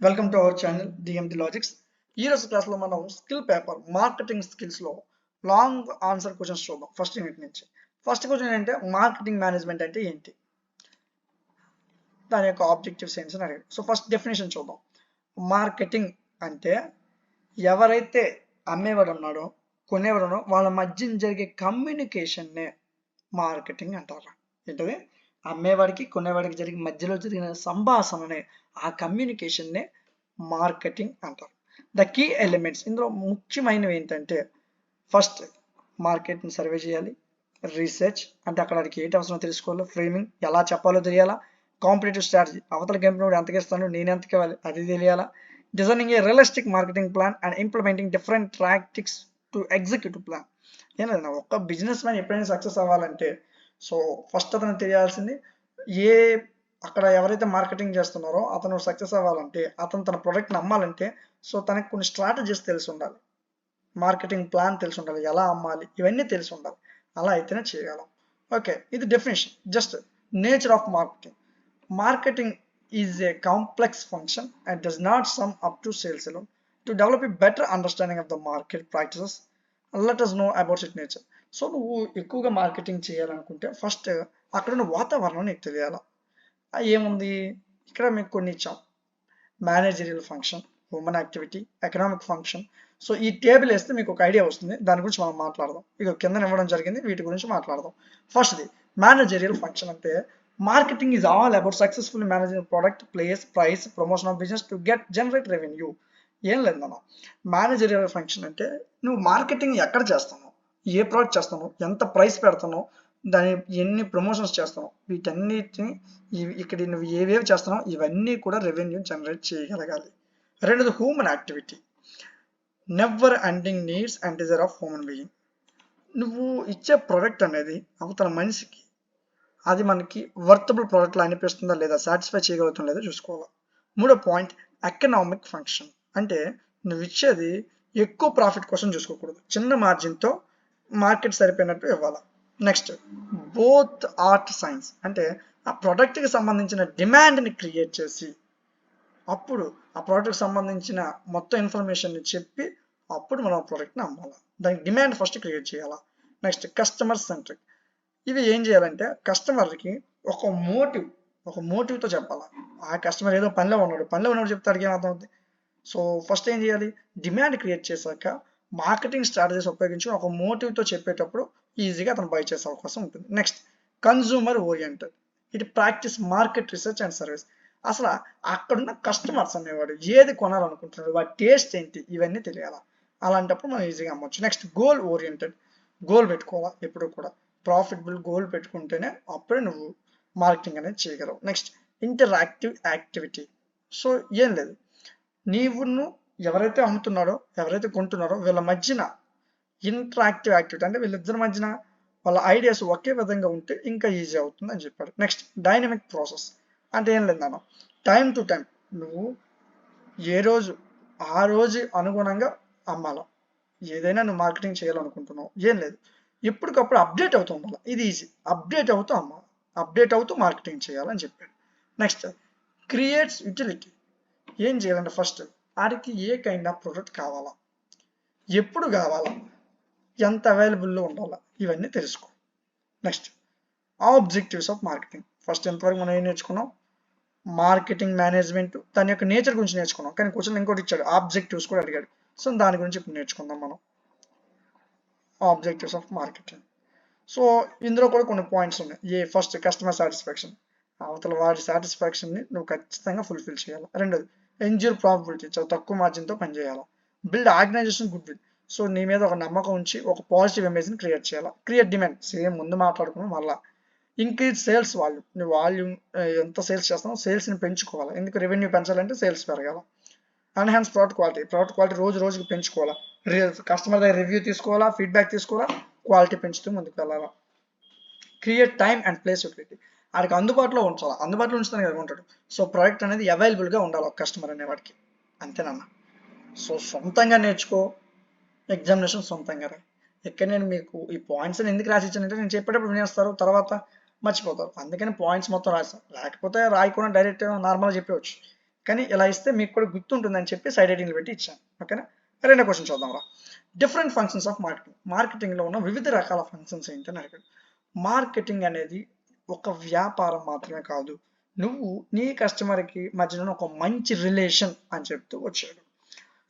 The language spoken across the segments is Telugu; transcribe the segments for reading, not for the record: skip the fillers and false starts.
Welcome to our channel DMT Logics. ఈ రోజు క్లాస్లో మనం స్కిల్ పేపర్ మార్కెటింగ్ స్కిల్స్లో లాంగ్ ఆన్సర్ క్వశ్చన్స్ చూద్దాం. ఫస్ట్ యూనిట్ నుంచి ఫస్ట్ క్వశ్చన్ ఏంటంటే మార్కెటింగ్ మేనేజ్మెంట్ అంటే ఏంటి, దాని యొక్క ఆబ్జెక్టివ్స్ ఏంటి అని అడిగారు. సో ఫస్ట్ డెఫినేషన్ చూద్దాం. మార్కెటింగ్ అంటే ఎవరైతే అమ్మేవాడు ఉన్నాడో కొనేవాడు ఉన్నాడో వాళ్ళ మధ్య జరిగే కమ్యూనికేషన్నే మార్కెటింగ్ అంటారు. ఏంటది? అమ్మేవాడికి కొనేవాడికి జరిగే మధ్యలో జరిగిన సంభాషణనే, ఆ కమ్యూనికేషన్నే మార్కెటింగ్ అంటారు. ద కీ ఎలిమెంట్స్ ఇందులో ముఖ్యమైనవి ఏంటంటే ఫస్ట్ మార్కెట్ని సర్వే చేయాలి, రీసెర్చ్ అంటే అక్కడ వాడికి ఏంటి అవసరం తెలుసుకోవాలి, ఫ్రేమింగ్ ఎలా చెప్పాలో తెలియాలా, కాంపిటేటివ్ స్ట్రాటజీ అవతల కంపెనీ ఎంతకి ఇస్తాను నేను ఎంతకి ఇవ్వాలి అది తెలియాలా, designing a realistic marketing plan and implementing different tactics to executive plan. ఏం లేదు, ఒక బిజినెస్ మ్యాన్ ఎప్పుడైనా సక్సెస్ అవ్వాలంటే సో ఫస్ట్ అతను తెలియాల్సింది ఏ అక్కడ ఎవరైతే మార్కెటింగ్ చేస్తున్నారో అతను సక్సెస్ అవ్వాలంటే అతను తన ప్రోడక్ట్ని అమ్మాలంటే సో తనకు కొన్ని స్ట్రాటజీస్ తెలిసి ఉండాలి, మార్కెటింగ్ ప్లాన్ తెలిసి ఉండాలి, ఎలా అమ్మాలి ఇవన్నీ తెలిసి ఉండాలి. అలా అయితేనే చేయగలం. ఓకే, ఇది definition. Just nature of marketing. Marketing is a complex function and does not sum up to sales alone. To develop a better understanding of the market practices, let us know about its nature. So నువ్వు ఎక్కువగా మార్కెటింగ్ చేయాలనుకుంటే ఫస్ట్ అక్కడ ఉన్న వాతావరణం నీకు తెలియాలా. ఏముంది ఇక్కడ మీకు కొన్ని ఇచ్చాం. Managerial function, human activity, economic function. So ఈ టేబుల్ వేస్తే మీకు ఒక ఐడియా వస్తుంది, దాని గురించి మనం మాట్లాడదాం. ఇక కింద ఇవ్వడం జరిగింది, వీటి గురించి మాట్లాడదాం. ఫస్ట్ది మేనేజరియల్ ఫంక్షన్ అంటే marketing is all about successful managing product, place, price, promotion of business to get generate revenue. ఏం లేదన్న మేనేజరియల్ ఫంక్షన్ అంటే నువ్వు మార్కెటింగ్ ఎక్కడ చేస్తున్నావు, ఏ ప్రోడక్ట్ చేస్తున్నావు, ఎంత ప్రైస్ పెడుతున్నావు, దాని ఎన్ని ప్రమోషన్స్ చేస్తున్నావు, వీటన్నిటిని ఇక్కడ నువ్వు ఏవేవి చేస్తున్నావు ఇవన్నీ కూడా రెవెన్యూ జనరేట్ చేయగలగాలి. రెండోది human activity, never ending needs and desire of human being. నువ్వు ఇచ్చే ప్రోడక్ట్ అనేది అవతల మనిషికి అది మనకి వర్తబుల్ ప్రోడక్ట్లో అనిపిస్తుందా లేదా, సాటిస్ఫై చేయగలుగుతుందా లేదా చూసుకోవాలి. మూడో పాయింట్ ఎకనామిక్ ఫంక్షన్ అంటే నువ్వు ఇచ్చేది ఎక్కువ ప్రాఫిట్ కోసం చూసుకోకూడదు, చిన్న మార్జిన్తో మార్కెట్ సరిపోయినట్టు ఇవ్వాలి. నెక్స్ట్ బోత్ ఆర్ట్ సైన్స్ అంటే ఆ ప్రోడక్ట్కి సంబంధించిన డిమాండ్ని క్రియేట్ చేసి అప్పుడు ఆ ప్రోడక్ట్కి సంబంధించిన మొత్తం ఇన్ఫర్మేషన్ని చెప్పి అప్పుడు మనం ఆ ప్రోడక్ట్ని అమ్మాలి. దానికి డిమాండ్ ఫస్ట్ క్రియేట్ చేయాలా. Next customer centric. ఇవి ఏం చేయాలంటే కస్టమర్కి ఒక మోటివ్తో చెప్పాలా. ఆ కస్టమర్ ఏదో పనిలో ఉన్నప్పుడు చెప్తాడికి ఏమర్థం అవుతుంది. సో ఫస్ట్ ఏం చేయాలి, డిమాండ్ క్రియేట్ చేశాక మార్కెటింగ్ స్ట్రాటజీస్ ఉపయోగించి ఒక మోటివ్తో చెప్పేటప్పుడు ఈజీగా అతను బై చేసే అవకాశం ఉంటుంది. Next consumer oriented. It practice market research and service. అసలు అక్కడున్న కస్టమర్స్ అనేవాడు ఏది కొనాలనుకుంటున్నాడు, వాడి టేస్ట్ ఏంటి ఇవన్నీ తెలియాలా. అలాంటప్పుడు మనం ఈజీగా అమ్మొచ్చు. Next goal oriented. గోల్ పెట్టుకోవాలా, ఎప్పుడు కూడా ప్రాఫిటబుల్ గోల్ పెట్టుకుంటేనే అప్పుడే నువ్వు మార్కెటింగ్ అనేది చేయగలవు. Next interactive activity. సో ఏం లేదు, నీవును ఎవరైతే అమ్ముతున్నాడో ఎవరైతే కొంటున్నారో వీళ్ళ మధ్యన ఇంటరాక్టివ్ యాక్టివిటీ అంటే వీళ్ళిద్దరి మధ్యన వాళ్ళ ఐడియాస్ ఒకే విధంగా ఉంటే ఇంకా ఈజీ అవుతుంది అని చెప్పాడు. నెక్స్ట్ డైనమిక్ ప్రాసెస్ అంటే ఏం లేదు నాన్న, టైం టు టైం నువ్వు ఏ రోజు ఆ రోజు అనుగుణంగా అమ్మాల. ఏదైనా నువ్వు మార్కెటింగ్ చేయాలనుకుంటున్నావు ఏం లేదు, ఎప్పటికప్పుడు అప్డేట్ అవుతూ ఉండాలి. ఇది ఈజీ, అప్డేట్ అవుతూ అమ్మాలి, అప్డేట్ అవుతూ మార్కెటింగ్ చేయాలని చెప్పాడు. Next creates utility. ఏం చేయాలంటే ఫస్ట్ వాడికి ఏ కైండ్ ఆఫ్ ప్రోడక్ట్ కావాలా, ఎప్పుడు కావాలా, ఎంత అవైలబుల్లో ఉండాలా ఇవన్నీ తెలుసుకో. Next objectives of marketing. First ఎంతవరకు మనం ఏం నేర్చుకున్నాం, మార్కెటింగ్ మేనేజ్మెంట్ దాని యొక్క నేచర్ గురించి నేర్చుకున్నాం, కానీ క్వశ్చన్ ఇంకోటి ఇచ్చాడు, ఆబ్జెక్టివ్స్ కూడా అడిగాడు. సో దాని గురించి ఇప్పుడు నేర్చుకుందాం మనం, ఆబ్జెక్టివ్స్ ఆఫ్ మార్కెటింగ్. సో ఇందులో కూడా కొన్ని పాయింట్స్ ఉన్నాయి. ఫస్ట్ కస్టమర్ సాటిస్ఫాక్షన్, అవతల వాడి సాటిస్ఫాక్షన్ని నువ్వు ఖచ్చితంగా ఫుల్ఫిల్ చేయాలి. రెండోది ఎంజ్యూర్ ప్రాబిలిటీ, చాలా తక్కువ మార్జిన్తో పనిచేయాలి. Build organization goodwill, so నీ మీద ఒక నమ్మకం ఉంచి ఒక పాజిటివ్ ఇమేజ్ని క్రియేట్ చేయాలి. క్రియేట్ డిమాండ్, సేమ్ ముందు మాట్లాడుకున్నాం మళ్ళీ. ఇంక్రీజ్ సేల్స్ వాల్యూమ్, నువ్వు వాల్యూమ్ ఎంత సేల్స్ చేస్తావు సేల్స్ని పెంచుకోవాలి, ఎందుకు రెవెన్యూ పెంచాలంటే సేల్స్ పెరగాల. ఎన్హాన్స్ ప్రోడక్ట్ క్వాలిటీ రోజు రోజుకి పెంచుకోవాలా, కస్టమర్ దగ్గర రివ్యూ తీసుకోవాలా, ఫీడ్బ్యాక్ తీసుకోవాలా, క్వాలిటీ పెంచుతూ ముందుకు వెళ్ళాలా. Create time and place utility, వాడికి అందుబాటులో ఉంచాలి, అందుబాటులో ఉంచుతానే కదా ఉంటాడు. సో ప్రోడక్ట్ అనేది అవైలబుల్గా ఉండాలి ఒక కస్టమర్ అనేవాడికి, అంతేనమ్మా. సో సొంతంగా నేర్చుకో, ఎగ్జామినేషన్ సొంతంగా రా. ఇక్కడ నేను మీకు ఈ పాయింట్స్ అని ఎందుకు రాసి ఇచ్చానంటే నేను చెప్పేటప్పుడు వినేస్తారు, తర్వాత మర్చిపోతారు, అందుకని పాయింట్స్ మొత్తం రాస్తాను. లేకపోతే రాయకుండా డైరెక్ట్ నార్మల్గా చెప్పవచ్చు, కానీ ఇలా ఇస్తే మీకు కూడా గుర్తుంటుందని చెప్పి సైడ్ హెడ్డింగ్లు పెట్టి ఇచ్చాను. ఓకేనా. రెండో క్వశ్చన్ చూద్దాం రా. Different functions of marketing. మార్కెటింగ్లో ఉన్న వివిధ రకాల ఫంక్షన్స్ ఏంటని అడిగాడు. మార్కెటింగ్ అనేది ఒక వ్యాపారం మాత్రమే కాదు, నువ్వు నీ కస్టమర్కి మధ్యలో ఒక మంచి రిలేషన్ అని చెప్తూ వచ్చాడు.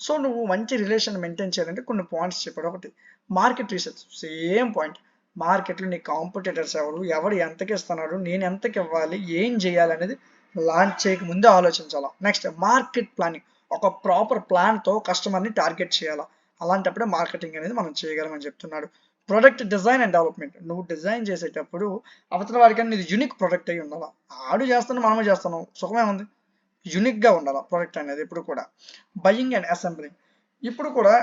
సో నువ్వు మంచి రిలేషన్ మెయింటైన్ చేయాలంటే కొన్ని పాయింట్స్ చెప్పాడు. ఒకటి మార్కెట్ రీసెర్చ్, సేమ్ పాయింట్. మార్కెట్లో నీ కాంపిటీటర్స్ ఎవడు ఎంతకి ఇస్తున్నాడు, నేను ఎంతకి ఇవ్వాలి, ఏం చేయాలి అనేది లాంచ్ చేయక ముందే ఆలోచించాలా. నెక్స్ట్ మార్కెట్ ప్లానింగ్, ఒక ప్రాపర్ ప్లాన్తో కస్టమర్ని టార్గెట్ చేయాలా. అలాంటప్పుడే మార్కెటింగ్ అనేది మనం చేయగలమని చెప్తున్నాడు. ప్రొడక్ట్ డిజైన్ అండ్ డెవలప్మెంట్, నువ్వు డిజైన్ చేసేటప్పుడు అవతల వాడికన్నా నీది యూనిక్ ప్రొడక్ట్ అయి ఉండాలా. ఆడు చేస్తున్నాం మనమే చేస్తున్నాం, సుఖమే ఉంది. యూనిక్గా ఉండాలి ప్రోడక్ట్ అనేది ఎప్పుడు కూడా. బయింగ్ అండ్ అసెంబ్లింగ్, ఇప్పుడు కూడా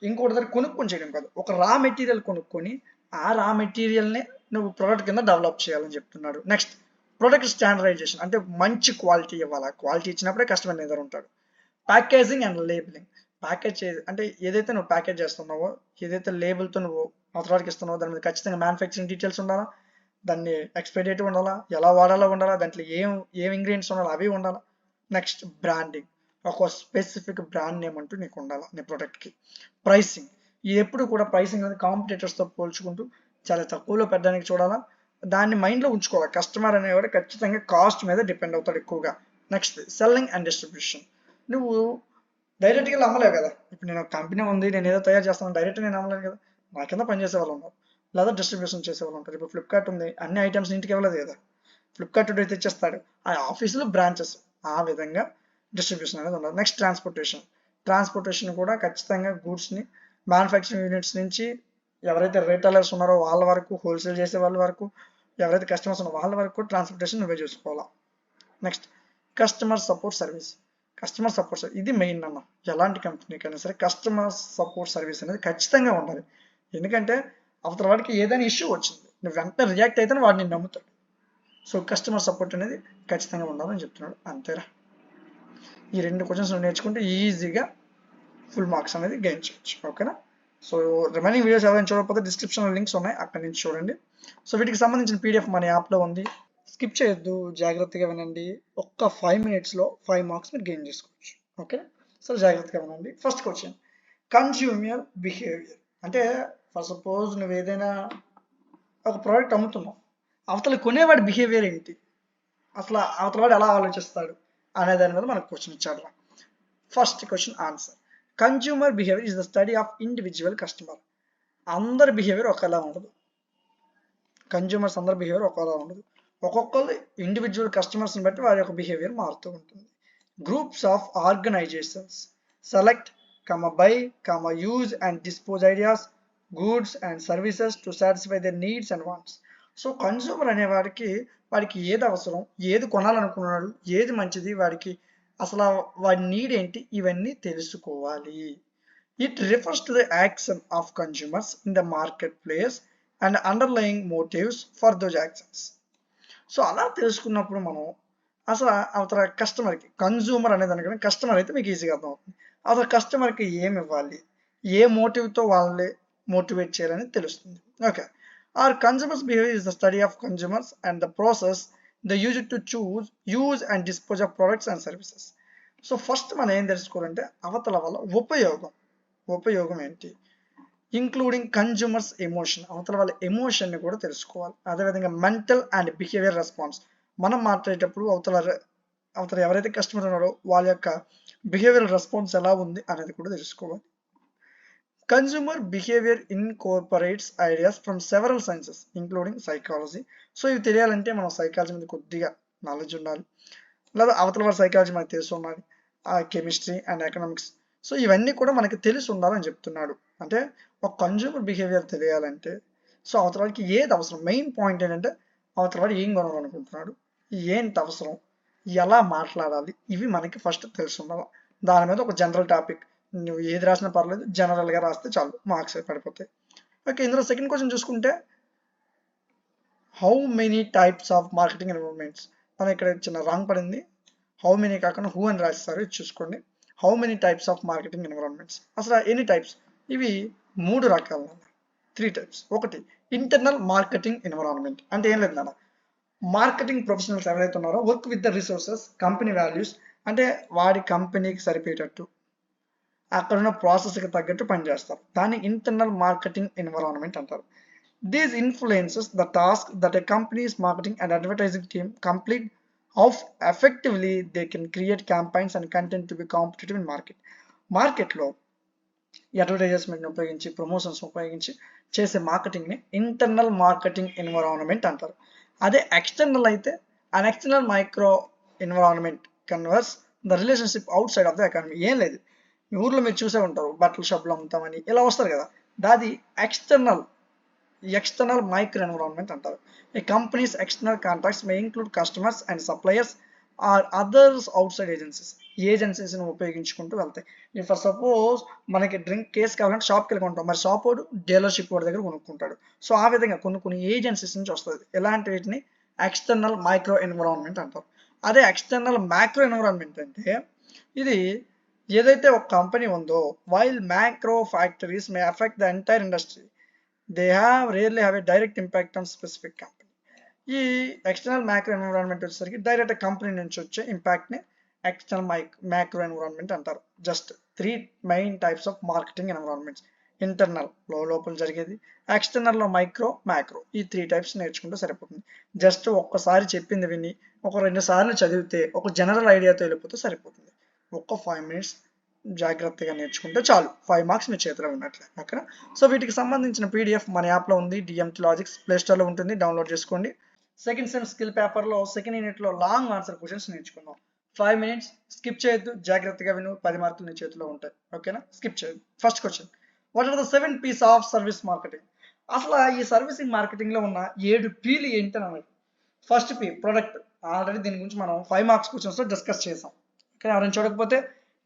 ఇంకోటి దగ్గర కొనుక్కొని చేయడం కాదు, ఒక రా మెటీరియల్ కొనుక్కొని ఆ రా మెటీరియల్ని నువ్వు ప్రోడక్ట్ కింద డెవలప్ చేయాలని చెప్తున్నాడు. నెక్స్ట్ ప్రొడక్ట్ స్టాండర్డైజేషన్, అంటే మంచి క్వాలిటీ ఇవ్వాలి. క్వాలిటీ ఇచ్చినప్పుడే కస్టమర్ దగ్గర ఉంటాడు. ప్యాకేజింగ్ అండ్ లేబులింగ్, ప్యాకేజ్ అంటే ఏదైతే నువ్వు ప్యాకేజ్ చేస్తున్నావో, ఏదైతే లేబుల్తో నువ్వు అవతలకి ఇస్తున్నావో దాని మీద ఖచ్చితంగా మ్యానుఫ్యాక్చరింగ్ డీటెయిల్స్ ఉండాలా, దాన్ని ఎక్స్పైరీ డేట్ ఉండాలా, ఎలా వాడాలో ఉండాలా, దాంట్లో ఏం ఇంగ్రీడియంట్స్ ఉండాలి అవి ఉండాలా. నెక్స్ట్ బ్రాండింగ్, ఒక స్పెసిఫిక్ బ్రాండ్ నేమ్ అంటూ నీకు ఉండాలి నీ ప్రోడక్ట్కి. ప్రైసింగ్, ఎప్పుడు కూడా ప్రైసింగ్ అనేది కాంపిటీటర్స్తో పోల్చుకుంటూ చాలా తక్కువలో పెట్టడానికి చూడాలా. దాన్ని మైండ్లో ఉంచుకోవాలి. కస్టమర్ అనేవాడు ఖచ్చితంగా కాస్ట్ మీద డిపెండ్ అవుతాడు ఎక్కువగా. నెక్స్ట్ సెల్లింగ్ అండ్ డిస్ట్రిబ్యూషన్, నువ్వు డైరెక్ట్గా అమ్మలేవు కదా. ఇప్పుడు నేను కంపెనీ ఉంది, నేను ఏదో తయారు చేస్తాను, డైరెక్ట్గా నేను అమ్మలేను కదా. నా కింద పనిచేసే వాళ్ళు ఉన్నారు, లేదా డిస్ట్రిబ్యూషన్ చేసే వాళ్ళు ఉంటారు. ఇప్పుడు ఫ్లిప్కార్ట్ ఉంది, అన్ని ఐటమ్స్ ఇంటికి ఇవ్వలేదు కదా. ఫ్లిప్కార్ట్ టుడే తెచ్చేస్తాడు, ఆ ఆఫీసులో బ్రాంచెస్, ఆ విధంగా డిస్ట్రిబ్యూషన్ అనేది ఉండదు. నెక్స్ట్ ట్రాన్స్పోర్టేషన్ కూడా ఖచ్చితంగా గూడ్స్ని మ్యానుఫ్యాక్చరింగ్ యూనిట్స్ నుంచి ఎవరైతే రిటైలర్స్ ఉన్నారో వాళ్ళ వరకు, హోల్సేల్ చేసే వాళ్ళ వరకు, ఎవరైతే కస్టమర్స్ ఉన్నారో వాళ్ళ వరకు ట్రాన్స్పోర్టేషన్ నువ్వే చూసుకోవాలా. నెక్స్ట్ కస్టమర్ సపోర్ట్ సర్వీస్, ఇది మెయిన్ అన్న. ఎలాంటి కంపెనీకైనా సరే కస్టమర్ సపోర్ట్ సర్వీస్ అనేది ఖచ్చితంగా ఉండాలి. ఎందుకంటే అవతల వాడికి ఏదైనా ఇష్యూ వచ్చింది, నువ్వు వెంటనే రియాక్ట్ అయితే వాడిని నమ్ముతాడు. సో కస్టమర్ సపోర్ట్ అనేది ఖచ్చితంగా ఉండాలని చెప్తున్నాడు. అంతేరా, ఈ రెండు క్వశ్చన్స్ నేర్చుకుంటే ఈజీగా ఫుల్ మార్క్స్ అనేది గెయిన్ చేయొచ్చు. ఓకేనా. సో రిమైనింగ్ వీడియోస్ ఎవరైనా చూడకపోతే డిస్క్రిప్షన్లో లింక్స్ ఉన్నాయి, అక్కడి నుంచి చూడండి. సో వీటికి సంబంధించిన పీడిఎఫ్ మన యాప్లో ఉంది, స్కిప్ చేయొద్దు, జాగ్రత్తగా వినండి. ఒక్క 5 minutesలో 5 మార్క్స్ మీరు గెయిన్ చేసుకోవచ్చు. ఓకే, సో జాగ్రత్తగా వినండి. ఫస్ట్ క్వశ్చన్, కన్స్యూమర్ బిహేవియర్ అంటే ఫర్ సపోజ్ నువ్వు ఏదైనా ఒక ప్రోడక్ట్ అమ్ముతున్నావు, అవతల కొనేవాడి బిహేవియర్ ఏంటి, అసలు అవతల వాడు ఎలా ఆలోచిస్తాడు అనే దాని మీద మనకు క్వశ్చన్ ఇచ్చాడు. First question answer, consumer behaviour is the study of individual customer. అందరి బిహేవియర్ ఒకలా ఉండదు, కన్స్యూమర్స్ అందరి బిహేవియర్ ఒకలా ఉండదు. ఒక్కొక్కరు ఇండివిజువల్ కస్టమర్స్ని బట్టి వారి యొక్క బిహేవియర్ మారుతూ ఉంటుంది. Groups of organizations select, buy, use and dispose ideas, goods and services to satisfy their needs and wants. So consumer అనే వాడికి ఏది అవసరం, ఏది కొనాలనుకున్నాడు, ఏది మంచిది, వాడికి అసలు వాడి నీడ్ ఏంటి, ఇవన్నీ తెలుసుకోవాలి. It refers to the action of consumers in the market place and underlying motives for those actions. So అలా తెలుసుకున్నప్పుడు మనం అసలు అవతల కస్టమర్కి, కన్జ్యూమర్ అనేది అనుకుని కస్టమర్ అయితే మీకు ఈజీగా అర్థమవుతుంది. అసలు కస్టమర్కి ఏమి ఇవ్వాలి, ఏ మోటివ్తో వాళ్ళని మోటివేట్ చేయాలని తెలుస్తుంది. Okay, our consumers behaviour is the study of consumers and the process the use to use and dispose of products and services. So first మనం ఏం తెలుసుకోవాలంటే అవతల వల్ల ఉపయోగం ఏంటి, ఇంక్లూడింగ్ కన్జ్యూమర్స్ ఎమోషన్, అవతల వాళ్ళ ఎమోషన్ని కూడా తెలుసుకోవాలి. అదేవిధంగా మెంటల్ అండ్ బిహేవియర్ రెస్పాన్స్, మనం మాట్లాడేటప్పుడు అవతల ఎవరైతే కస్టమర్ ఉన్నారో వాళ్ళ యొక్క బిహేవియర్ రెస్పాన్స్ ఎలా ఉంది అనేది కూడా తెలుసుకోవాలి. Consumer behaviour incorporates ideas from several sciences including psychology. So ఇవి తెలియాలంటే మనం సైకాలజీ మీద కొద్దిగా నాలెడ్జ్ ఉండాలి, లేదా అవతల వారి సైకాలజీ మనకు తెలిసి ఉండాలి, కెమిస్ట్రీ అండ్ ఎకనామిక్స్. సో ఇవన్నీ కూడా మనకి తెలిసి ఉండాలని చెప్తున్నాడు. అంటే ఒక కన్జ్యూమర్ బిహేవియర్ తెలియాలంటే సో అవతల వాడికి ఏది అవసరం, మెయిన్ పాయింట్ ఏంటంటే అవతల వాడు ఏం కొనాలనుకుంటున్నాడు, ఏంటి అవసరం, ఎలా మాట్లాడాలి, ఇవి మనకి ఫస్ట్ తెలిసి ఉండాలి. దాని మీద ఒక జనరల్ టాపిక్, నువ్వు ఏది రాసినా పర్లేదు, జనరల్గా రాస్తే చాలు, మార్క్స్ పడిపోతాయి. ఓకే, ఇందులో సెకండ్ క్వశ్చన్ చూసుకుంటే how many types of marketing environments, మనం ఇక్కడ చిన్న రాంగ్ పడింది, హౌ మెనీ కాకుండా హూ అని రాస్తారు, ఇది చూసుకోండి. How many types of marketing environments, అసలు ఎన్ని టైప్స్, ఇవి 3 రకాలు, 3 టైప్స్. ఒకటి ఇంటర్నల్ మార్కెటింగ్ ఎన్విరాన్మెంట్, అంటే ఏం లేదు నాన్న, మార్కెటింగ్ ప్రొఫెషనల్స్ ఎవరైతే ఉన్నారో work with the resources, company values అంటే వాడి కంపెనీకి సరిపోయేటట్టు అక్కడ ఉన్న ప్రాసెస్కి తగ్గట్టు పనిచేస్తారు. దాన్ని ఇంటర్నల్ మార్కెటింగ్ ఎన్విరాన్మెంట్ అంటారు. This influences the task that a company's marketing and advertising team complete, how effectively they can create campaigns and content to be competitive in market. మార్కెట్లో అడ్వర్టైజర్స్మెంట్ని ఉపయోగించి ప్రమోషన్స్ ఉపయోగించి చేసే మార్కెటింగ్ని ఇంటర్నల్ మార్కెటింగ్ ఎన్విరాన్మెంట్ అంటారు. అదే ఎక్స్టర్నల్ అయితే an external micro environment converse the relationship out side of the economy. ఏం లేదు, మీ ఊర్లో మీరు చూసే ఉంటారు, బట్టల షాప్లో అమ్ముతామని ఇలా వస్తారు కదా, దాది external micro environment అంటారు. A company's external contacts may include customers and suppliers or others outside agencies. ఏజెన్సీస్ని ఉపయోగించుకుంటూ వెళ్తాయి. ఫర్ సపోజ్ మనకి డ్రింక్ కేసు కావాలంటే షాప్కి వెళ్ళి కొంటాం, మరి షాప్ వాడు డీలర్షిప్ వాడి దగ్గర కొనుక్కుంటాడు. సో ఆ విధంగా కొన్ని ఏజెన్సీస్ నుంచి వస్తుంది. ఇలాంటి వీటిని ఎక్స్టర్నల్ మైక్రో ఎన్విరాన్మెంట్ అంటారు. అదే ఎక్స్టర్నల్ మ్యాక్రో ఎన్విరాన్మెంట్ అంటే ఇది ఏదైతే ఒక కంపెనీ ఉందో, while macro factories May affect the entire industry, they rarely have a direct impact on specific company. ఈ ఎక్స్టర్నల్ మ్యాక్రో ఎన్విరాన్మెంట్ వచ్చేసరికి డైరెక్ట్ కంపెనీ నుంచి వచ్చే ఇంపాక్ట్ని ఎక్స్టర్నల్ మ్యాక్రో ఎన్విరాన్మెంట్ అంటారు. Just 3 main types of marketing environments. Internal లోపల జరిగేది, ఎక్స్టర్నల్లో మ్యాక్రో. ఈ 3 టైప్స్ నేర్చుకుంటే సరిపోతుంది. జస్ట్ ఒక్కసారి చెప్పింది విని ఒక 2 సార్లు చదివితే ఒక జనరల్ ఐడియాతో వెళ్ళిపోతే సరిపోతుంది. ఒక్క 5 minutes జాగ్రత్తగా నేర్చుకుంటే చాలు, 5 మార్క్స్ మీ చేతిలో ఉన్నట్లే. ఓకేనా? సో వీటికి సంబంధించిన పీడిఎఫ్ మన యాప్లో ఉంది, డిఎంటీ లాజిక్స్ ప్లేస్టోర్లో ఉంటుంది, డౌన్లోడ్ చేసుకోండి. సెకండ్ సెమ్ స్కిల్ పేపర్లో సెకండ్ యూనిట్లో లాంగ్ ఆన్సర్ క్వశ్చన్స్ నేర్చుకుందాం. 5 minutes స్కిప్ చేయొద్దు, జాగ్రత్తగా విను, 10 మార్కులు నీ చేతిలో ఉంటాయి. ఓకేనా? స్కిప్ చేయొద్దు. First question, what are the 7 P's of service marketing? అసలు ఈ సర్వీసింగ్ మార్కెటింగ్లో ఉన్న 7 P'లు ఏంటి అని అన్నారు. First P product. ఆల్రెడీ దీని గురించి మనం 5 మార్క్స్ క్వశ్చన్స్లో డిస్కస్ చేసాం. ఓకే, ఎవరైనా చూడకపోతే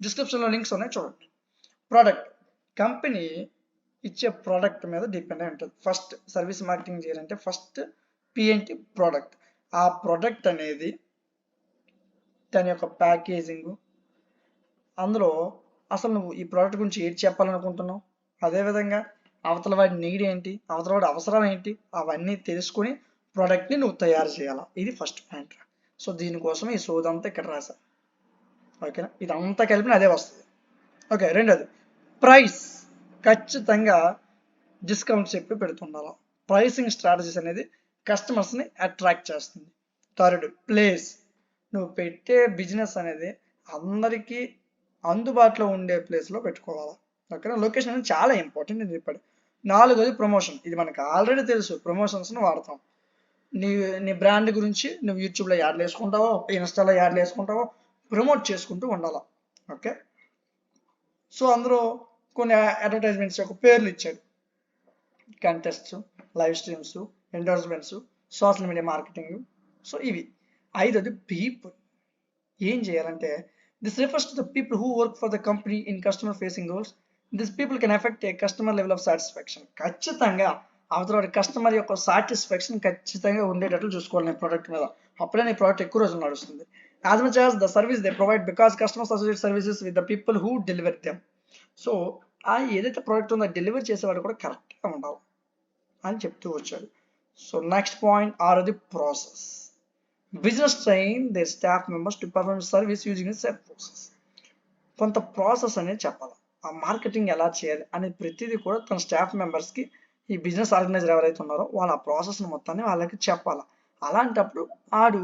డిస్క్రిప్షన్లో లింక్స్ ఉన్నాయి, చూడండి. ప్రోడక్ట్, కంపెనీ ఇచ్చే ప్రోడక్ట్ మీద డిపెండ్ అయి ఉంటుంది. ఫస్ట్ సర్వీస్ మార్కెటింగ్ చేయాలంటే ఫస్ట్ P ఏంటి? ప్రోడక్ట్. ఆ ప్రోడక్ట్ అనేది దాని యొక్క ప్యాకేజింగ్, అందులో అసలు నువ్వు ఈ ప్రోడక్ట్ గురించి ఏంటి చెప్పాలనుకుంటున్నావు, అదేవిధంగా అవతల వాడి నీడ్ ఏంటి, అవతల వాడి అవసరం ఏంటి, అవన్నీ తెలుసుకుని ప్రోడక్ట్ని నువ్వు తయారు చేయాలా. ఇది ఫస్ట్ పాయింట్. సో దీనికోసం ఈ సోదంతా ఇక్కడ రాసా. ఓకేనా? ఇదంతా కలిపిన అదే వస్తుంది. ఓకే, రెండోది ప్రైస్. ఖచ్చితంగా డిస్కౌంట్స్ చెప్పి పెడుతుండాలి. ప్రైసింగ్ స్ట్రాటజీస్ అనేది కస్టమర్స్ని అట్రాక్ట్ చేస్తుంది. Third place. నువ్వు పెట్టే బిజినెస్ అనేది అందరికీ అందుబాటులో ఉండే ప్లేస్లో పెట్టుకోవాలి. ఓకేనా? లొకేషన్ అనేది చాలా ఇంపార్టెంట్ అని చెప్పాడు. నాలుగోది ప్రమోషన్. ఇది మనకు ఆల్రెడీ తెలుసు, ప్రమోషన్స్ని వాడతాం. నీ బ్రాండ్ గురించి నువ్వు యూట్యూబ్లో యాడ్లు వేసుకుంటావో, ఇన్స్టాలో యాడ్లు వేసుకుంటావో, ప్రమోట్ చేసుకుంటూ ఉండాలి. ఓకే, సో అందులో కొన్ని అడ్వర్టైజ్మెంట్స్ యొక్క పేర్లు ఇచ్చాడు. Contests, live streams, endorsements, social media marketing. So ఇవి. ఐదోది పీపుల్. ఏం చేయాలంటే this refers to the people who work for the company in customer facing roles. This people can effect a customer level of satisfaction. ఖచ్చితంగా అవతల కస్టమర్ యొక్క సాటిస్ఫాక్షన్ ఖచ్చితంగా ఉండేటట్లు చూసుకోవాలి నీ ప్రోడక్ట్ మీద. అప్పుడే నీ ప్రోడక్ట్ ఎక్కువ రోజులు నడుస్తుంది. As much as the service they provide, because customers associate services with the people who deliver them. So ఆ ఏదైతే ప్రోడక్ట్ ఉందో డెలివరీ చేసేవాడు కూడా కరెక్ట్గా ఉండాలి అని చెప్తూ వచ్చాడు. సో నెక్స్ట్ పాయింట్, ఆరోది process. Business train their staff members to perform service using set process. కొంత ప్రాసెస్ అనేది చెప్పాలి. ఆ మార్కెటింగ్ ఎలా చేయాలి అనేది ప్రతిదీ కూడా తన స్టాఫ్ మెంబర్స్కి, ఈ బిజినెస్ ఆర్గనైజర్ ఎవరైతే ఉన్నారో వాళ్ళ ఆ ప్రాసెస్ని మొత్తాన్ని వాళ్ళకి చెప్పాలి. అలాంటప్పుడు ఆడు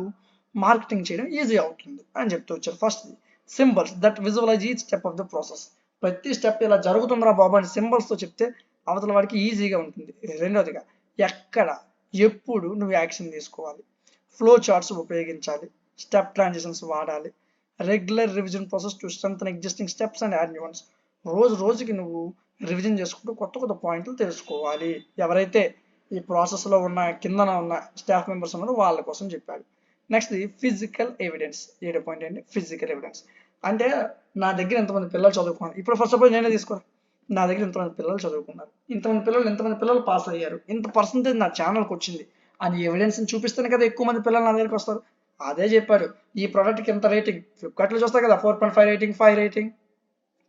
మార్కెటింగ్ చేయడం ఈజీ అవుతుంది అని చెప్తూ వచ్చారు. First symbols that visualize each step of the process. ప్రతి స్టెప్ ఇలా జరుగుతుందిరా బాబు అని సింబల్స్తో చెప్తే అవతల వాడికి ఈజీగా ఉంటుంది. రెండోదిగా ఎక్కడ ఎప్పుడు నువ్వు యాక్షన్ తీసుకోవాలి, ఫ్లో చార్ట్స్ ఉపయోగించాలి, స్టెప్ ట్రాన్సిషన్స్ వాడాలి, regular revision process to strengthen existing steps and add new once. రోజుకి నువ్వు రివిజన్ చేసుకుంటూ కొత్త పాయింట్లు తెలుసుకోవాలి. ఎవరైతే ఈ ప్రాసెస్లో ఉన్న కిందన ఉన్న స్టాఫ్ మెంబర్స్ ఉన్నారో వాళ్ళ కోసం చెప్పాడు. Next physical evidence. 7వ పాయింట్ ఏంటి? Physical evidence. అంటే నా దగ్గర ఎంతమంది పిల్లలు చదువుకున్నారు, ఇప్పుడు ఫస్ట్ ఆఫ్ ఆల్ నేనే తీసుకోరా, నా దగ్గర ఇంతమంది పిల్లలు చదువుకున్నారు, ఎంతమంది పిల్లలు పాస్ అయ్యారు, ఇంత పర్సంటేజ్ నా ఛానల్కి వచ్చింది అని ఎవిడెన్స్ని చూపిస్తేనే కదా ఎక్కువ మంది పిల్లలు నా దగ్గరికి వస్తారు. అదే చెప్పాడు. ఈ ప్రోడక్ట్కి ఎంత రేటింగ్, ఫ్లిప్కార్ట్లో చూస్తాం కదా 4.5 రేటింగ్, 5 రేటింగ్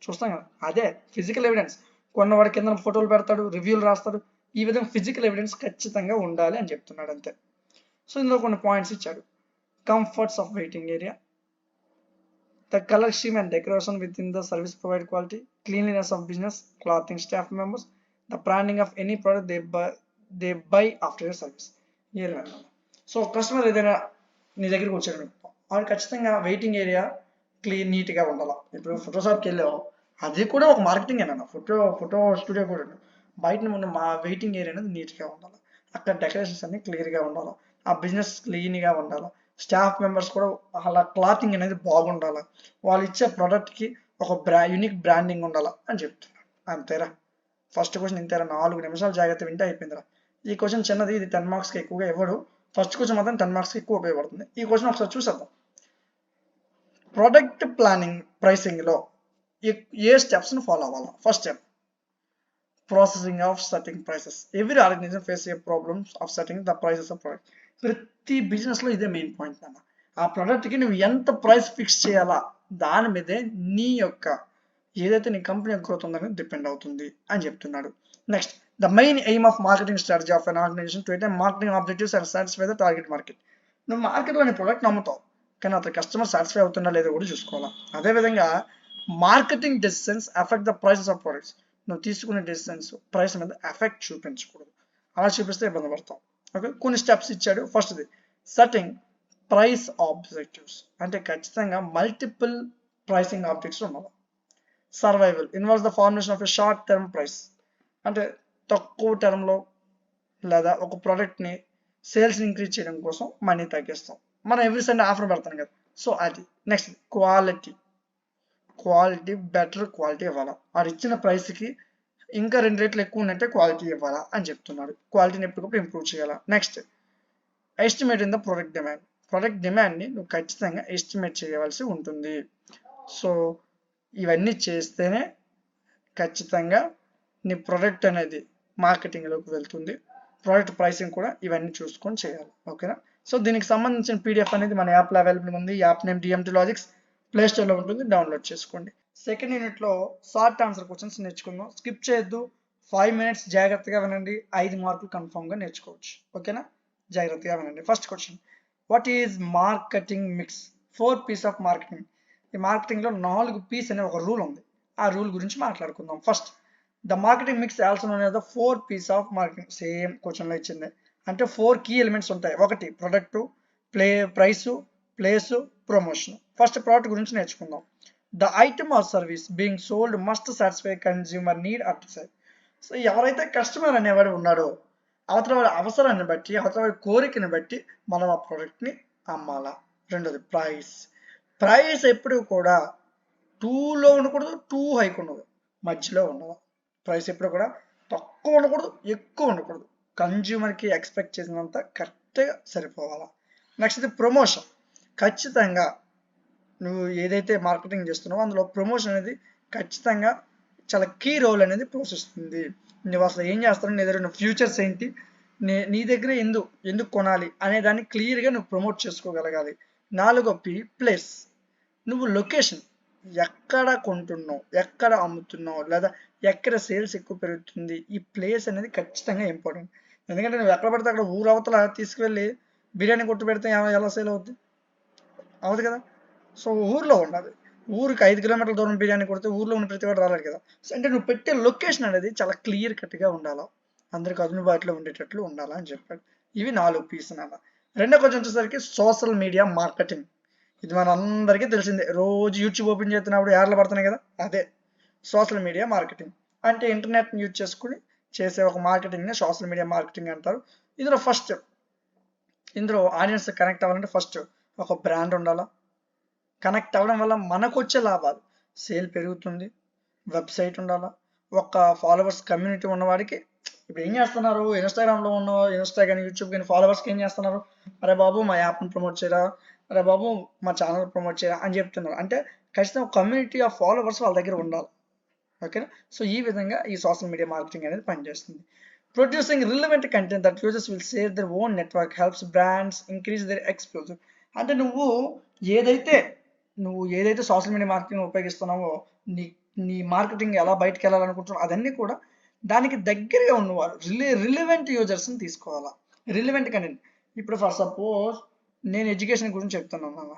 చూస్తాం కదా, అదే ఫిజికల్ ఎవిడెన్స్. కొన్నవాడి కింద ఫోటోలు పెడతాడు, రివ్యూలు రాస్తాడు. ఈ విధంగా ఫిజికల్ ఎవిడెన్స్ ఖచ్చితంగా ఉండాలి అని చెప్తున్నాడు అంతే. సో ఇందులో కొన్ని పాయింట్స్ ఇచ్చాడు. Comforts of waiting area, the color scheme and decoration within the service provide quality, cleanliness of business, clothing staff members, the branding of any product they buy after your service. So customer ఏదైనా నీ దగ్గరికి వచ్చాడు, వాడు ఖచ్చితంగా వెయిటింగ్ ఏరియా క్లీన్ నీట్గా ఉండాలి. ఇప్పుడు ఫోటోషాప్కి వెళ్ళావు, అది కూడా ఒక మార్కెటింగ్ ఏనా, ఫోటో స్టూడియో కూడా బయట ఉన్న మా వెయిటింగ్ ఏరియా అనేది నీట్గా ఉండాలి, అక్కడ డెకరేషన్స్ అన్ని క్లియర్గా ఉండాలి, ఆ బిజినెస్ క్లీన్గా ఉండాలి, స్టాఫ్ మెంబర్స్ కూడా అలా క్లాతింగ్ అనేది బాగుండాలి, వాళ్ళు ఇచ్చే ప్రోడక్ట్కి ఒక యూనిక్ బ్రాండింగ్ ఉండాలి అని చెప్తున్నారు. అంతేరా, ఫస్ట్ క్వశ్చన్ ఇంతేరా, 4 నిమిషాలు జాగ్రత్త వింటే అయిపోయిందిరా. ఈ క్వశ్చన్ చిన్నది, ఇది 10 మార్క్స్కి ఎక్కువగా ఇవ్వడు, ఫస్ట్ క్వశ్చన్ మాత్రం 10 మార్క్స్కి ఎక్కువ ఉపయోగపడుతుంది. ఈ క్వశ్చన్ ఒకసారి చూసేద్దాం. ప్రొడక్ట్ ప్లానింగ్ ప్రైసింగ్లో ఏ స్టెప్స్ని ఫాలో అవ్వాలి? First step, processing of setting prices. Every organization face a problems of setting the prices of product. ప్రతి బిజినెస్లో ఇదే మెయిన్ పాయింట్ అన్న. ఆ ప్రోడక్ట్కి నువ్వు ఎంత ప్రైస్ ఫిక్స్ చేయాలా దాని మీదే నీ యొక్క ఏదైతే నీ కంపెనీ గ్రోత్ ఉందని డిపెండ్ అవుతుంది అని చెప్తున్నాడు. Next, the main aim of marketing strategy of an organization to attain marketing objectives and satisfy the target market. నువ్వు మార్కెట్లో నీ ప్రోడక్ట్ నమ్ముతావు, కానీ అతను కస్టమర్ సాటిస్ఫై అవుతుందా లేదో కూడా చూసుకోవాలా. అదేవిధంగా marketing decisions effect the prices of products. నువ్వు తీసుకునే డెసిషన్స్ ప్రైస్ మీద ఎఫెక్ట్ చూపించకూడదు, అలా చూపిస్తే ఇబ్బంది పడతావు. ఓకే, కొన్ని స్టెప్స్ ఇచ్చాడు. ఫస్ట్ది, సెట్టింగ్ ప్రైస్ ఆబ్జెక్టివ్స్, అంటే ఖచ్చితంగా మల్టిపుల్ ప్రైసింగ్ ఆబ్జెక్ట్స్ ఉండాలి. Survival involves the formation of a short term price, అంటే తక్కువ టర్మ్లో లేదా ఒక ప్రోడక్ట్ని సేల్స్ ఇంక్రీజ్ చేయడం కోసం మనీ తగ్గిస్తాం. మనం ఎవ్రీ సండే ఆఫర్ పెడతాం కదా, సో అది. నెక్స్ట్, క్వాలిటీ బెటర్ క్వాలిటీ ఇవ్వాలా, వాడు ఇచ్చిన ప్రైస్కి ఇంకా 2 రేట్లు ఎక్కువ ఉన్నట్టే క్వాలిటీ ఇవ్వాలా అని చెప్తున్నాడు. క్వాలిటీని ఎప్పటికప్పుడు ఇంప్రూవ్ చేయాలా. Next, estimate in the product డిమాండ్ని నువ్వు ఖచ్చితంగా ఎస్టిమేట్ చేయవలసి ఉంటుంది. సో ఇవన్నీ చేస్తేనే ఖచ్చితంగా నీ ప్రొడక్ట్ అనేది మార్కెటింగ్లోకి వెళ్తుంది. ప్రోడక్ట్ ప్రైసింగ్ కూడా ఇవన్నీ చూసుకొని చేయాలి. ఓకేనా? సో దీనికి సంబంధించిన పీడిఎఫ్ అనేది మన యాప్లో అవైలబుల్ ఉంది. App name DMT Logics, play స్టోర్లో ఉంటుంది, డౌన్లోడ్ చేసుకోండి. సెకండ్ యూనిట్లో షార్ట్ ఆన్సర్ క్వశ్చన్స్ నేర్చుకుందాం. స్కిప్ చేయొద్దు, 5 minutes జాగ్రత్తగా వినండి, 5 మార్కులు కన్ఫామ్గా నేర్చుకోవచ్చు. ఓకేనా? జాగ్రత్తగా వినండి. First question, what is marketing mix? 4 P's of marketing. ఈ మార్కెటింగ్లో 4 P's అనే ఒక రూల్ ఉంది, ఆ రూల్ గురించి మాట్లాడుకుందాం. First, the marketing mix also known as the 4 P's of marketing. Same క్వశ్చన్లో ఇచ్చింది, అంటే 4 కీ ఎలిమెంట్స్ ఉంటాయి. ఒకటి product, price, place, promotion. First product గురించి నేర్చుకుందాం. The item or service being sold must satisfy consumer need or desire. So ఎవరైతే కస్టమర్ అనేవాడు ఉన్నాడో అవతల వాడి అవసరాన్ని బట్టి, అవతల వాడి కోరికని బట్టి మనం ఆ ప్రోడక్ట్ని అమ్మాలా. రెండోది ప్రైస్ ఎప్పుడు కూడా 2లో ఉండకూడదు, 2 హైక్ ఉండదు, మధ్యలో ఉండదు. ప్రైస్ ఎప్పుడు కూడా తక్కువ ఉండకూడదు, ఎక్కువ ఉండకూడదు, కన్జ్యూమర్కి ఎక్స్పెక్ట్ చేసినంత కరెక్ట్గా సరిపోవాలా. నెక్స్ట్, ఇది ప్రమోషన్. ఖచ్చితంగా నువ్వు ఏదైతే మార్కెటింగ్ చేస్తున్నావో అందులో ప్రమోషన్ అనేది ఖచ్చితంగా చాలా కీ రోల్ అనేది పోషిస్తుంది. నువ్వు అసలు ఏం చేస్తావు, నీ దగ్గర ఫ్యూచర్స్ ఏంటి, నీ దగ్గర ఎందుకు కొనాలి అనే దాన్ని క్లియర్గా నువ్వు ప్రమోట్ చేసుకోగలగాలి. 4వ P, ప్లేస్. నువ్వు లొకేషన్, ఎక్కడ కొంటున్నావు, ఎక్కడ అమ్ముతున్నావు, లేదా ఎక్కడ సేల్స్ ఎక్కువ పెరుగుతుంది, ఈ ప్లేస్ అనేది ఖచ్చితంగా ఇంపార్టెంట్. ఎందుకంటే నువ్వు ఎక్కడ పడితే అక్కడ ఊరు అవతల తీసుకువెళ్ళి బిర్యానీ కొట్టు పెడితే ఎలా సేల్ అవుద్ది? అవుతుంది కదా. సో ఊర్లో ఉండాలి, ఊరికి 5 కిలోమీటర్ల దూరం బిర్యానీ కొడితే ఊర్లో ఉన్న ప్రతి వాడు రాలేదు కదా. సో అంటే నువ్వు పెట్టే లొకేషన్ అనేది చాలా క్లియర్ కట్గా ఉండాలా, అందరికి అందుబాటులో ఉండేటట్లు ఉండాలా అని చెప్పాడు. ఇవి 4 P's అన్న. రెండో కొంచెం వచ్చేసరికి సోషల్ మీడియా మార్కెటింగ్. ఇది మన అందరికీ తెలిసిందే, రోజు యూట్యూబ్ ఓపెన్ చేస్తున్నప్పుడు యాడ్లు పడుతున్నాయి కదా, అదే సోషల్ మీడియా మార్కెటింగ్. అంటే ఇంటర్నెట్ని యూజ్ చేసుకుని చేసే ఒక మార్కెటింగ్ని సోషల్ మీడియా మార్కెటింగ్ అంటారు. ఇందులో ఆడియన్స్ కనెక్ట్ అవ్వాలంటే ఫస్ట్ ఒక బ్రాండ్ ఉండాలా. కనెక్ట్ అవ్వడం వల్ల మనకు వచ్చే లాభాలు, సేల్ పెరుగుతుంది, వెబ్సైట్ ఉండాలా, ఒక ఫాలోవర్స్ కమ్యూనిటీ ఉన్నవాడికి. ఇప్పుడు ఏం చేస్తున్నారు, ఇన్స్టాగ్రామ్లో ఉన్న కానీ యూట్యూబ్ కానీ ఫాలోవర్స్కి ఏం చేస్తున్నారు, అరే బాబు మా యాప్ని ప్రమోట్ చేయరా, అరే బాబు మా ఛానల్ ప్రమోట్ చేయరా అని చెప్తున్నారు. అంటే ఖచ్చితంగా కమ్యూనిటీ ఆఫ్ ఫాలోవర్స్ వాళ్ళ దగ్గర ఉండాలి. ఓకేనా? సో ఈ విధంగా ఈ సోషల్ మీడియా మార్కెటింగ్ అనేది పనిచేస్తుంది. Producing relevant content that users will share their own network helps brands increase their exposure. అంటే నువ్వు ఏదైతే సోషల్ మీడియా మార్కెటింగ్ ఉపయోగిస్తున్నావో, నీ మార్కెటింగ్ ఎలా బయటకు వెళ్ళాలనుకుంటున్నావు అదన్నీ కూడా దానికి దగ్గరగా ఉన్నవారు రిలవెంట్ యూజర్స్ని తీసుకోవాలా. రిలవెంట్ కంటెంట్, ఇప్పుడు ఫర్ సపోజ్ నేను ఎడ్యుకేషన్ గురించి చెప్తున్నాను,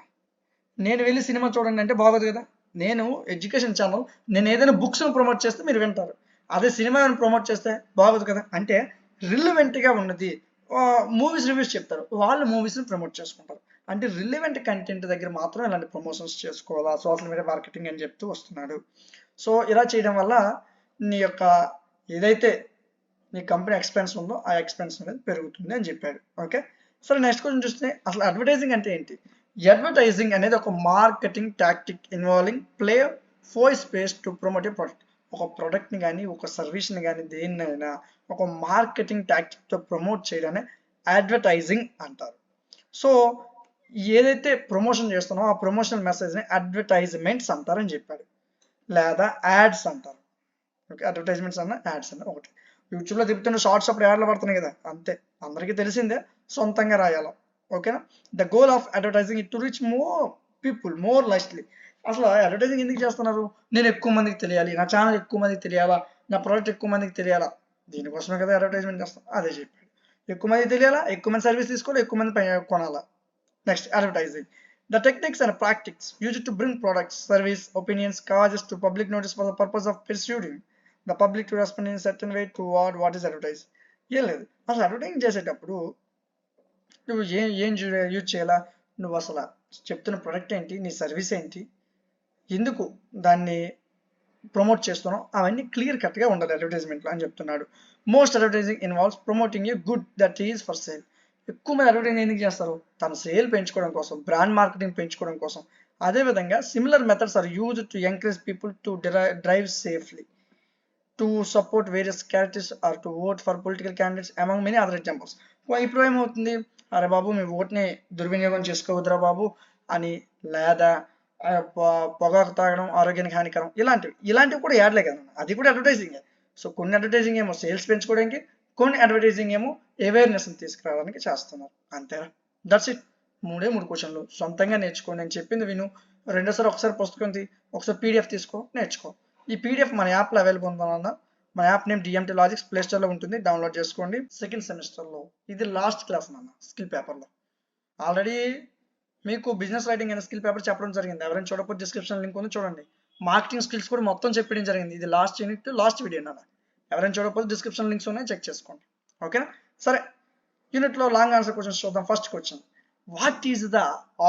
నేను వెళ్ళి సినిమా చూడండి అంటే బాగోదు కదా. నేను ఎడ్యుకేషన్ ఛానల్, నేను ఏదైనా బుక్స్ను ప్రమోట్ చేస్తే మీరు వింటారు. అదే సినిమాను ప్రమోట్ చేస్తే బాగోదు కదా. అంటే రిలవెంట్గా ఉన్నది. మూవీస్ రివ్యూస్ చెప్తారు, వాళ్ళు మూవీస్ని ప్రమోట్ చేసుకుంటారు. అంటే రిలవెంట్ కంటెంట్ దగ్గర మాత్రం ఇలాంటి ప్రమోషన్స్ చేసుకోవాలా, సోషల్ మీడియా మార్కెటింగ్ అని చెప్తూ వస్తున్నాడు. సో ఇలా చేయడం వల్ల నీ యొక్క ఏదైతే నీ కంపెనీ ఎక్స్పెన్స్ ఉందో ఆ ఎక్స్పెన్స్ అనేది పెరుగుతుంది అని చెప్పాడు. ఓకే, సరే నెక్స్ట్ క్వశ్చన్ చూస్తే అసలు అడ్వర్టైజింగ్ అంటే ఏంటి? అడ్వర్టైజింగ్ అనేది ఒక marketing tactic involving play voice space to promote A product. ఒక ప్రోడక్ట్ని కానీ ఒక సర్వీస్ని కానీ దేన్నైనా ఒక మార్కెటింగ్ టాక్టిక్తో ప్రమోట్ చేయడాన్ని అడ్వర్టైజింగ్ అంటారు. సో ఏదైతే ప్రమోషన్ చేస్తున్నామో ఆ ప్రమోషనల్ మెసేజ్ని అడ్వర్టైజ్మెంట్స్ అంటారని చెప్పాడు, లేదా యాడ్స్ అంటారు. ఓకే, అడ్వర్టైజ్మెంట్స్ అన్న యాడ్స్ అన్న ఒకటి. యూట్యూబ్లో తిప్పుతున్న షార్ట్స్ అప్పుడు యాడ్లు పడుతున్నాయి కదా, అంతే, అందరికీ తెలిసిందే, సొంతంగా రాయాలి. ఓకేనా. The goal of advertising it to reach more people more lastly. అసలు అడ్వర్టైజింగ్ ఎందుకు చేస్తున్నారు? నేను ఎక్కువ మందికి తెలియాలి, నా ఛానల్ ఎక్కువ మందికి తెలియాలా, నా ప్రోడక్ట్ ఎక్కువ మందికి తెలియాలా, దీనికోసమే కదా అడ్వర్టైజ్మెంట్ చేస్తాం. అదే చెప్పాడు, ఎక్కువ మందికి తెలియాలా, ఎక్కువ మంది సర్వీస్ తీసుకోవాలి, ఎక్కువ మంది కొనాలా. Next advertising. The techniques and practices used to bring products, service, opinions, causes to public notice for the purpose of persuading the public to respond in a certain way toward what is advertised. ఏం లేదు, అసలు అడ్వర్టైజింగ్ చేసేటప్పుడు నువ్వు ఏం యూజ్ చేయాలా, నువ్వు అసలు చెప్తున్న ప్రొడక్ట్ ఏంటి, నీ సర్వీస్ ఏంటి, ఎందుకు దాన్ని ప్రమోట్ చేస్తున్నావు, అవన్నీ క్లియర్ కట్గా ఉండాలి అడ్వర్టైజ్మెంట్లో అని చెప్తున్నాడు. Most advertising involves promoting a good that is for sale. ఎక్కువ మంది అడ్వర్టైజింగ్ ఎందుకు చేస్తారు? తన సేల్ పెంచుకోవడం కోసం, బ్రాండ్ మార్కెటింగ్ పెంచుకోవడం కోసం. అదేవిధంగా similar methods are used to encourage people to drive safely, to support various characters or to vote for political candidates among many other examples. ఇప్పుడు ఏమవుతుంది, అరే బాబు మీ ఓట్ని దుర్వినియోగం చేసుకోవద్దురా బాబు అని, లేదా పొగాకు తాగడం ఆరోగ్యానికి హానికరం, ఇలాంటివి కూడా యాడ్లే కదా, అది కూడా అడ్వర్టైజింగే. సో కొన్ని అడ్వర్టైజింగ్ ఏమో సేల్స్ పెంచుకోవడానికి, కొన్ని అడ్వర్టైజింగ్ ఏమో అవేర్నెస్ని తీసుకురావడానికి చేస్తున్నారు. అంతేనా, దట్స్ ఇట్. మూడే 3 క్వశ్చన్లు సొంతంగా నేర్చుకో. నేను చెప్పింది విను, రెండోసారి ఒకసారి పుస్తకం ఒకసారి పీడిఎఫ్ తీసుకో, నేర్చుకో. ఈ పీడిఎఫ్ మన యాప్లో అవైలబుల్ ఉందన్న, మన app name DMT Logics, play స్టోర్లో ఉంటుంది, డౌన్లోడ్ చేసుకోండి. సెకండ్ సెమిస్టర్లో ఇది లాస్ట్ క్లాస్ నాన్న స్కిల్ పేపర్లో. ఆల్రెడీ మీకు బిజినెస్ రైటింగ్ అనే స్కిల్ పేపర్ చెప్పడం జరిగింది, ఎవరైనా చూడకపోతే డిస్క్రిప్షన్ లింక్ ఉంది చూడండి. మార్కెటింగ్ స్కిల్స్ కూడా మొత్తం చెప్పడం జరిగింది, ఇది లాస్ట్ యూనిట్ లాస్ట్ వీడియో నాన్న. ఎవరైనా చూడకపోతే డిస్క్రిప్షన్ లింక్స్ ఉన్నాయి, చెక్ చేసుకోండి. ఓకేనా. సరే, యూనిట్లో లాంగ్ ఆన్సర్ క్వశ్చన్స్ చూద్దాం. First question, what is the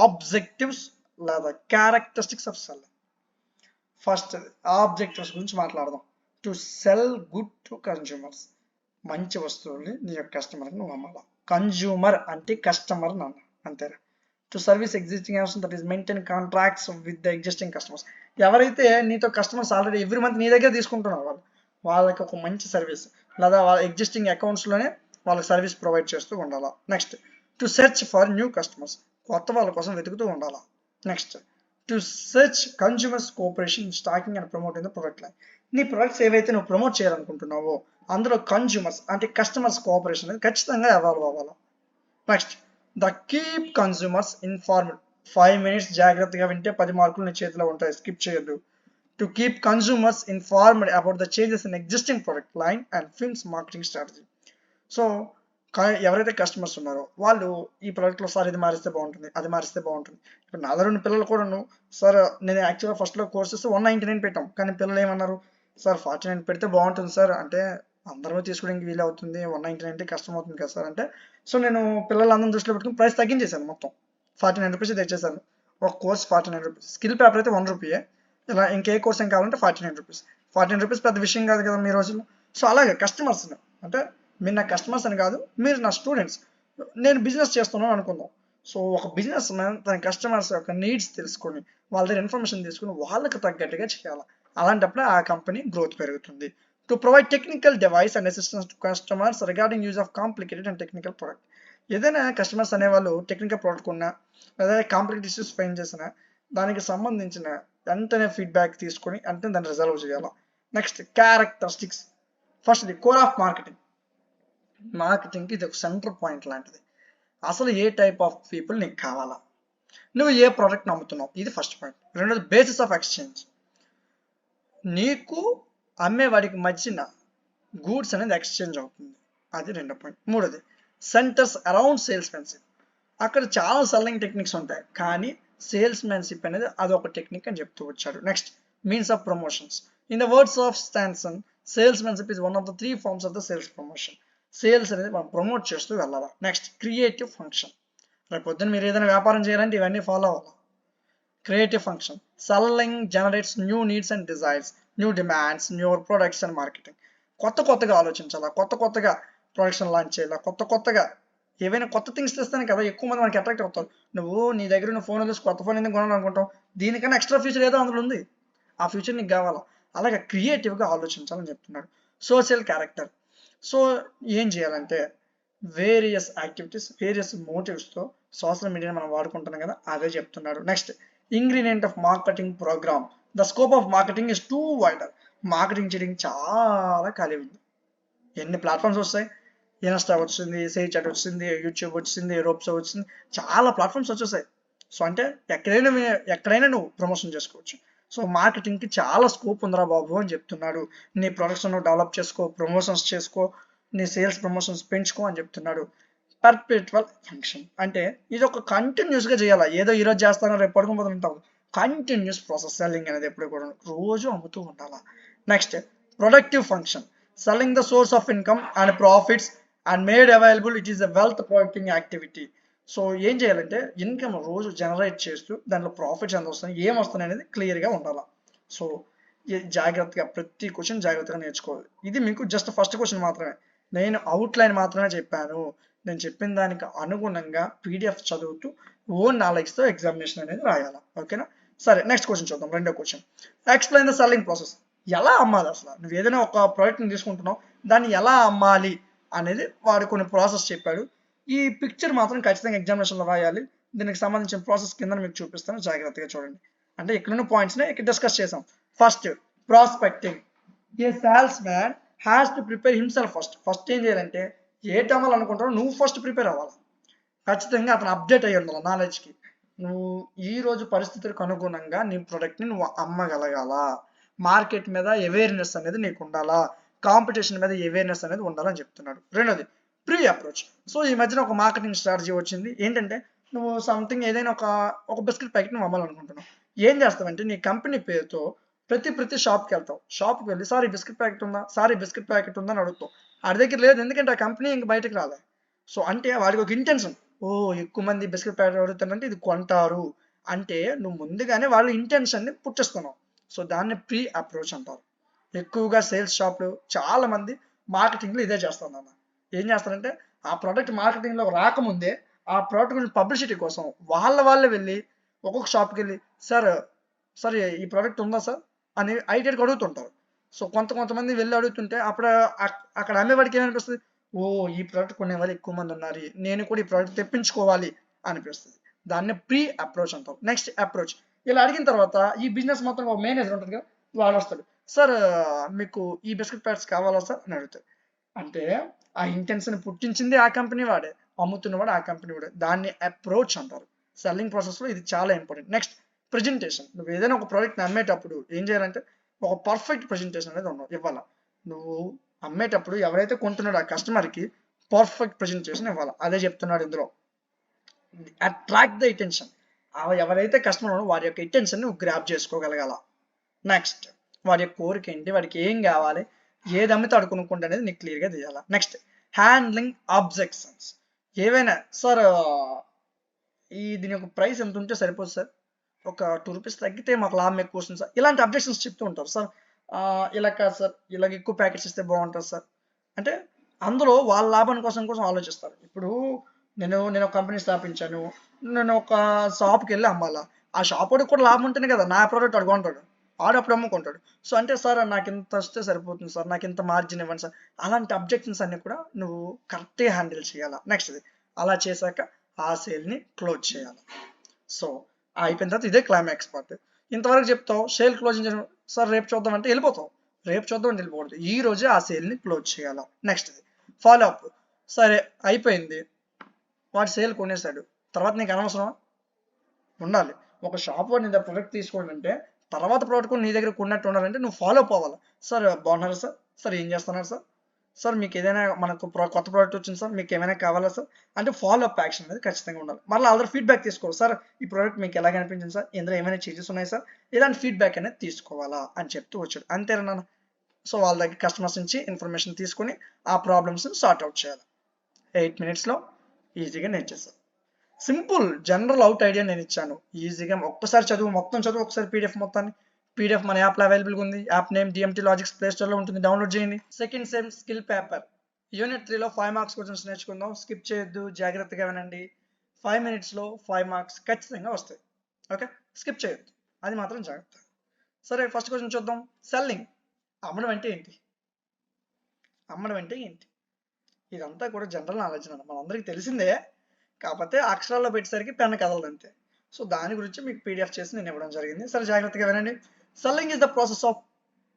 objectives లేదా characteristics of sell? First objectives గురించి మాట్లాడదాం. To sell good to consumers, మంచి వస్తువుల్ని నీ యొక్క కస్టమర్కి నువ్వు అమ్మాలా. కన్జ్యూమర్ అంటే కస్టమర్ నాన్న, అంతేనా. To service existing customers, that is maintain contracts with the existing customers. ఎవరైతే నీతో కస్టమర్స్ ఆల్రెడీ ఎవ్రీ మంత్ నీ దగ్గర తీసుకుంటున్నారు, వాళ్ళకి ఒక మంచి సర్వీస్, లేదా వాళ్ళ ఎగ్జిస్టింగ్ అకౌంట్స్లోనే వాళ్ళకి సర్వీస్ ప్రొవైడ్ చేస్తూ ఉండాలా. Next, to search for new customers, కొత్త వాళ్ళ కోసం వెతుకుతూ ఉండాలా. Next, to search consumers cooperation stocking and promoting the product line. నీ ప్రొడక్ట్స్ ఏవైతే నువ్వు ప్రమోట్ చేయాలనుకుంటున్నావో అందులో కన్జ్యూమర్స్ అంటే కస్టమర్స్ కోఆపరేషన్ అనేది ఖచ్చితంగా ఇన్వాల్వ్ అవ్వాలి. Next, the keep consumers informed. 5 minutes జాగ్రత్తగా వింటే 10 మార్కులు నీ చేతిలో ఉంటాయి, స్కిప్ చేయొద్దు. To keep consumers informed about the changes in existing product line and films marketing strategy. So ఎవరైతే కస్టమర్స్ ఉన్నారో వాళ్ళు ఈ ప్రోడక్ట్లో సార్ ఇది మారిస్తే బాగుంటుంది, అది మారిస్తే బాగుంటుంది. ఇప్పుడు నాలో 2 పిల్లలు కూడా సార్, నేను యాక్చువల్గా ఫస్ట్లో కోర్సెస్ 199 పెట్టాం, కానీ పిల్లలు ఏమన్నారు, సార్ 49 పెడితే బాగుంటుంది సార్ అంటే, అందరూ తీసుకోవడానికి వీలు అవుతుంది, 199 అంటే కష్టం అవుతుంది కదా సార్ అంటే, సో నేను పిల్లలందరం దృష్టిలో పెట్టుకుని ప్రైస్ తగ్గించేశాను, మొత్తం 49 రూపీస్ తెచ్చేసాను. ఒక కోర్స్ 49 రూపీస్, స్కిల్ పేపర్ అయితే 1 రూపీయే, ఇలా ఇంకే కోర్స్ ఏం కావాలంటే 49 రూపీస్. 49 రూపీస్ పెద్ద విషయం కాదు కదా మీ రోజుల్లో. సో అలాగే కస్టమర్స్ అంటే మీరు నా కస్టమర్స్ అని కాదు, మీరు నా స్టూడెంట్స్. నేను బిజినెస్ చేస్తున్నాను అనుకుందాం. సో ఒక బిజినెస్ మ్యాన్ తన కస్టమర్స్ యొక్క నీడ్స్ తెలుసుకొని వాళ్ళ దగ్గర ఇన్ఫర్మేషన్ తీసుకుని వాళ్ళకి తగ్గట్టుగా చేయాలి. అలాంటప్పుడు ఆ కంపెనీ గ్రోత్ పెరుగుతుంది. To provide technical device and assistance to customers regarding use of complicated and technical product. ఏదైనా కస్టమర్స్ అనేవాళ్ళు టెక్నికల్ ప్రోడక్ట్ ఉన్నా లేదా కాంప్లికేటెడ్ ఇష్యూస్ ఫైన్ చేసిన దానికి సంబంధించిన వెంటనే ఫీడ్బ్యాక్ తీసుకొని అంటే దాన్ని రిజాల్వ్ చేయాలి. Next, characteristics. First, the core of marketing. మార్కెటింగ్కి ఇది ఒక సెంటర్ పాయింట్ లాంటిది. అసలు ఏ టైప్ ఆఫ్ పీపుల్ నీకు కావాలా, నువ్వు ఏ ప్రోడక్ట్ నమ్ముతున్నావు, ఇది ఫస్ట్ పాయింట్. రెండోది, బేసిస్ ఆఫ్ ఎక్స్చేంజ్. నీకు అమ్మేవాడికి మధ్యన గూడ్స్ అనేది ఎక్స్చేంజ్ అవుతుంది, అది రెండో పాయింట్. మూడోది, సెంటర్స్ అరౌండ్ సేల్స్ మెన్షిప్. అక్కడ చాలా సెల్లింగ్ టెక్నిక్స్ ఉంటాయి, కానీ సేల్స్మెన్షిప్ అనేది అదొక టెక్నిక్ అని చెప్తూ వచ్చాడు. Next means of promotions. In the words of Stanton, salesmanship is one of the 3 forms of the sales promotion. Sales అనేది మనం ప్రమోట్ చేస్తూ వెళ్ళాలి. Next creative function. రేపు పొద్దున్న మీరు ఏదైనా వ్యాపారం చేయాలంటే ఇవన్నీ ఫాలో అవ్వాలి. Creative function, selling generates new needs and desires, new demands, new products and marketing. కొత్తగా ఆలోచించాలా, కొత్తగా ప్రొడక్షన్ లాంచ్ చేయాలా, కొత్తగా ఏవైనా కొత్త థింగ్స్ తెస్తానే కదా ఎక్కువ మంది మనకి అట్రాక్ట్ అవుతారు. నువ్వు నీ దగ్గర ఉన్న ఫోన్ చూసి కొత్త ఫోన్ ఎందుకు కొనాలనుకుంటావు? దీనికన్నా ఎక్స్ట్రా ఫ్యూచర్ ఏదో అందులో ఉంది, ఆ ఫ్యూచర్ నీకు కావాలా. అలాగే క్రియేటివ్గా ఆలోచించాలని చెప్తున్నాడు. Social character. సో ఏం చేయాలంటే వేరియస్ యాక్టివిటీస్, వేరియస్ మోటివ్స్తో సోషల్ మీడియాని మనం వాడుకుంటున్నాం కదా, అదే చెప్తున్నాడు. Next ingredient of marketing program. The scope of marketing is too wider. Marketing చేయడానికి చాలా ఖాళీ ఉంది. ఎన్ని ప్లాట్ఫామ్స్ వస్తాయి, ఇన్స్టా వచ్చింది, సేల్ చాట్ వచ్చింది, యూట్యూబ్ వచ్చింది, రోప్సో వచ్చింది, చాలా ప్లాట్ఫామ్స్ వచ్చేసాయి. సో అంటే ఎక్కడైనా నువ్వు ప్రమోషన్ చేసుకోవచ్చు. సో మార్కెటింగ్కి చాలా స్కోప్ ఉందిరా బాబు అని చెప్తున్నాడు. నీ ప్రొడక్ట్స్ నువ్వు డెవలప్ చేసుకో, ప్రమోషన్స్ చేసుకో, నీ సేల్స్ ప్రమోషన్స్ పెంచుకో అని చెప్తున్నాడు. పర్పెచువల్ ఫంక్షన్ అంటే ఇది ఒక కంటిన్యూస్గా చేయాలి. ఏదో ఈరోజు చేస్తానో రేపు పడుకుని ఉంటావు. Continuous process. సెల్లింగ్ అనేది ఎప్పుడు కూడా రోజు అమ్ముతూ ఉండాలి. Next productive function. Selling the source of income and profits and made available, it is the wealth protecting activity. So ఏం చేయాలంటే ఇన్కమ్ రోజు జనరేట్ చేస్తూ దాంట్లో ప్రాఫిట్స్ ఎంత వస్తాయి, ఏం వస్తాయి అనేది క్లియర్గా ఉండాలి. సో జాగ్రత్తగా ప్రతి క్వశ్చన్ జాగ్రత్తగా నేర్చుకోవాలి. ఇది మీకు జస్ట్ ఫస్ట్ క్వశ్చన్ మాత్రమే, నేను అవుట్లైన్ మాత్రమే చెప్పాను. నేను చెప్పిన దానికి అనుగుణంగా పీడిఎఫ్ చదువుతూ ఓన్ నాలెడ్జ్తో ఎగ్జామినేషన్ అనేది రాయాలి. ఓకేనా? సరే నెక్స్ట్ క్వశ్చన్ చూద్దాం. రెండో question, explain the selling process. ఎలా అమ్మాలి అసలు? నువ్వు ఏదైనా ఒక ప్రోడక్ట్ని తీసుకుంటున్నావు, దాన్ని ఎలా అమ్మాలి అనేది వాడు కొన్ని ప్రాసెస్ చెప్పాడు. ఈ పిక్చర్ మాత్రం ఖచ్చితంగా ఎగ్జామినేషన్లో రాయాలి. దీనికి సంబంధించిన ప్రాసెస్ కింద మీకు చూపిస్తాను, జాగ్రత్తగా చూడండి. అంటే ఇక్కడున్న పాయింట్స్ని ఇక్కడ డిస్కస్ చేసాం. First prospecting. A sales man has to prepare himself first. First ఏం చేయాలంటే ఏటి అమ్మాలనుకుంటారో నువ్వు ఫస్ట్ ప్రిపేర్ అవ్వాలి. ఖచ్చితంగా అతను అప్డేట్ అయ్యి ఉండాలి నాలెడ్జ్కి. నువ్వు ఈ రోజు పరిస్థితులకు అనుగుణంగా నీ ప్రోడక్ట్ని నువ్వు అమ్మగలగాల. మార్కెట్ మీద అవేర్నెస్ అనేది నీకు ఉండాలా, కాంపిటీషన్ మీద అవేర్నెస్ అనేది ఉండాలని చెప్తున్నాడు. రెండోది ప్రీ అప్రోచ్. సో ఈ మధ్యన ఒక మార్కెటింగ్ స్ట్రాటజీ వచ్చింది. ఏంటంటే నువ్వు సంథింగ్ ఏదైనా ఒక బిస్కెట్ ప్యాకెట్ నువ్వు అమ్మాలనుకుంటున్నావు. ఏం చేస్తావంటే నీ కంపెనీ పేరుతో ప్రతి షాప్కి వెళ్తావు. షాప్కి వెళ్ళి సార్ ఈ బిస్కెట్ ప్యాకెట్ ఉందా, సార్ ఈ బిస్కెట్ ప్యాకెట్ ఉందా అని అడుగుతావు. వాడి దగ్గర లేదు, ఎందుకంటే ఆ కంపెనీ ఇంక బయటకు రాలే. సో అంటే వాడికి ఒక ఇంటెన్షన్, ఓ ఎక్కువ మంది బిస్కెట్ ప్యాకెట్ అడుగుతారంటే ఇది కొంటారు అంటే నువ్వు ముందుగానే వాళ్ళ ఇంటెన్షన్ని పుట్టిస్తున్నావు. సో దాన్ని ప్రీ అప్రోచ్ అంటారు. ఎక్కువగా సేల్స్ షాప్లు చాలా మంది మార్కెటింగ్లో ఇదే చేస్తారన్న. ఏం చేస్తారంటే ఆ ప్రోడక్ట్ మార్కెటింగ్లో రాకముందే ఆ ప్రోడక్ట్ గురించి పబ్లిసిటీ కోసం వాళ్ళే వెళ్ళి ఒక్కొక్క షాప్కి వెళ్ళి సార్ ఈ ప్రోడక్ట్ ఉందా సార్ అని ఐడియాకి అడుగుతుంటారు. సో కొంతమంది వెళ్ళి అడుగుతుంటే అప్పుడు అక్కడ అమ్మేవాడికి ఏమనిపిస్తుంది, ఓ ఈ ప్రోడక్ట్ కొనే వాళ్ళు ఎక్కువ మంది ఉన్నారు, నేను కూడా ఈ ప్రోడక్ట్ తెప్పించుకోవాలి అనిపిస్తుంది. దాన్ని ప్రీ అప్రోచ్ అంటారు. Next approach. ఇలా అడిగిన తర్వాత ఈ బిజినెస్ మొత్తం ఒక మేనేజర్ ఉంటుంది కదా, వాడు వస్తాడు. సార్ మీకు ఈ బిస్కెట్ ప్యాకెట్స్ కావాలా సార్ అని అడుగుతాడు. అంటే ఆ ఇంటెన్షన్ పుట్టించింది ఆ కంపెనీ వాడే, అమ్ముతున్నవాడు ఆ కంపెనీ వాడే. దాన్ని అప్రోచ్ అంటారు. సెల్లింగ్ ప్రాసెస్లో ఇది చాలా ఇంపార్టెంట్. Next presentation. నువ్వు ఏదైనా ఒక ప్రోడక్ట్ని అమ్మేటప్పుడు ఏం చేయాలంటే ఒక పర్ఫెక్ట్ ప్రెజెంటేషన్ అనేది ఇవ్వాలి. నువ్వు అమ్మేటప్పుడు ఎవరైతే కొంటున్నాడో ఆ కస్టమర్కి పర్ఫెక్ట్ ప్రెజెంటేషన్ ఇవ్వాలి. అదే చెప్తున్నాడు ఇందులో. Attract the attention. ఎవరైతే కస్టమర్ ఉన్నారో వారి యొక్క అటెన్షన్ నువ్వు గ్రాప్ చేసుకోగలగాల. నెక్స్ట్ వాడి యొక్క కోరిక ఏంటి, వాడికి ఏం కావాలి, ఏది అమ్మితే అడుగునుకుంటా అనేది నీకు క్లియర్గా తీయాలి. Next handling objections. ఏవైనా సార్ దీని యొక్క ప్రైస్ ఎంత ఉంటే సరిపోదు సార్, ఒక 2 రూపీస్ తగ్గితే మాకు లాభం ఎక్కువ వస్తుంది సార్, ఇలాంటి అబ్జెక్షన్స్ చెప్తూ ఉంటారు. సార్ ఇలా కాదు సార్, ఇలాగ ఎక్కువ ప్యాకెట్స్ ఇస్తే బాగుంటుంది సార్ అంటే అందులో వాళ్ళ లాభం కోసం ఆలోచిస్తారు. ఇప్పుడు నేను ఒక కంపెనీ స్థాపించాను, నేను ఒక షాప్కి వెళ్ళి అమ్మాలా, ఆ షాప్ వాడికి కూడా లాభం ఉంటేనే కదా నా ప్రోడక్ట్ అడుగుంటాడు, అప్పుడు అమ్ముకుంటాడు. సో అంటే సార్ నాకు ఇంత వస్తే సరిపోతుంది సార్, నాకు ఇంత మార్జిన్ ఇవ్వండి సార్. అలాంటి అబ్జెక్షన్స్ అన్ని కూడా నువ్వు కరెక్ట్గా హ్యాండిల్ చేయాలా. నెక్స్ట్ అలా చేశాక ఆ సేల్ని క్లోజ్ చేయాలి. సో అయిపోయిన తర్వాత ఇదే క్లైమాక్స్ పార్ట్. ఇంతవరకు చెప్తావు, సేల్ క్లోజింగ్ చేసిన సార్ రేపు చూద్దాం అంటే వెళ్ళిపోతావు, రేపు చూద్దాం అంటే వెళ్ళిపోకూడదు, ఈ రోజే ఆ సేల్ని క్లోజ్ చేయాలి. Next follow up. సరే అయిపోయింది, వాడు సేల్ కొనేసాడు, తర్వాత నీకు అనవసరం ఉండాలి. ఒక షాప్ వాడు నీ దగ్గర ప్రోడక్ట్ తీసుకోండి అంటే తర్వాత ప్రోడక్ట్ కూడా నీ దగ్గర కొన్నట్టు ఉండాలంటే నువ్వు ఫాలో అప్ అవ్వాలి. సార్ బాగున్నారు సార్, సార్ ఏం చేస్తున్నారు సార్, సార్ మీకు ఏదైనా మనకు కొత్త ప్రోడక్ట్ వచ్చింది సార్, మీకు ఏమైనా కావాలా సార్ అంటే ఫాలో అప్ యాక్షన్ అనేది ఖచ్చితంగా ఉండాలి. మళ్ళీ ఆల్రెడీ ఫీడ్బ్యాక్ తీసుకోవాలి. సార్ ఈ ప్రోడక్ట్ మీకు ఎలాగ అనిపించింది సార్, ఇందులో ఏమైనా చేంజెస్ ఉన్నాయి సార్, ఇలాంటి ఫీడ్బ్యాక్ అనేది తీసుకోవాలా అని చెప్తూ వచ్చాడు. అంతేనా నాన్న? సో వాళ్ళ దగ్గర కస్టమర్స్ నుంచి ఇన్ఫర్మేషన్ తీసుకొని ఆ ప్రాబ్లమ్స్ని సార్ట్ అవుట్ చేయాలి. 8 minutesలో ఈజీగా నేర్చేస్తాను. సింపుల్ జనరల్ అవుట్ ఐడియా నేను ఇచ్చాను. ఈజీగా ఒక్కసారి చదువు, మొత్తం చదువు ఒకసారి పీడిఎఫ్ మొత్తాన్ని. పీడిఎఫ్ మన యాప్లో అవైలబుల్గా ఉంది. App name DMT Logics play స్టోర్లో ఉంటుంది, డౌన్లోడ్ చేయండి. Second sem skill paper unit 3లో 5 మార్క్స్ క్వశ్చన్స్ నేర్చుకుందాం. స్కిప్ చేయొద్దు, జాగ్రత్తగా వినండి. 5 minutesలో 5 మార్క్స్ ఖచ్చితంగా వస్తాయి. ఓకే, స్కిప్ చేయొద్దు, అది మాత్రం జాగ్రత్త. సరే, ఫస్ట్ క్వశ్చన్ చూద్దాం. సెల్లింగ్, అమ్మడం అంటే ఏంటి? అమ్మడం అంటే ఏంటి? ఇదంతా కూడా జనరల్ నాలెడ్జ్ అన్న, మనందరికీ తెలిసిందే. కాకపోతే అక్షరాల్లో పెట్టేసరికి పెన్ను కదలదు అంతే. సో దాని గురించి మీకు పీడిఎఫ్ చేసి నేను ఇవ్వడం జరిగింది. సరే, జాగ్రత్తగా వినండి. Selling is the process of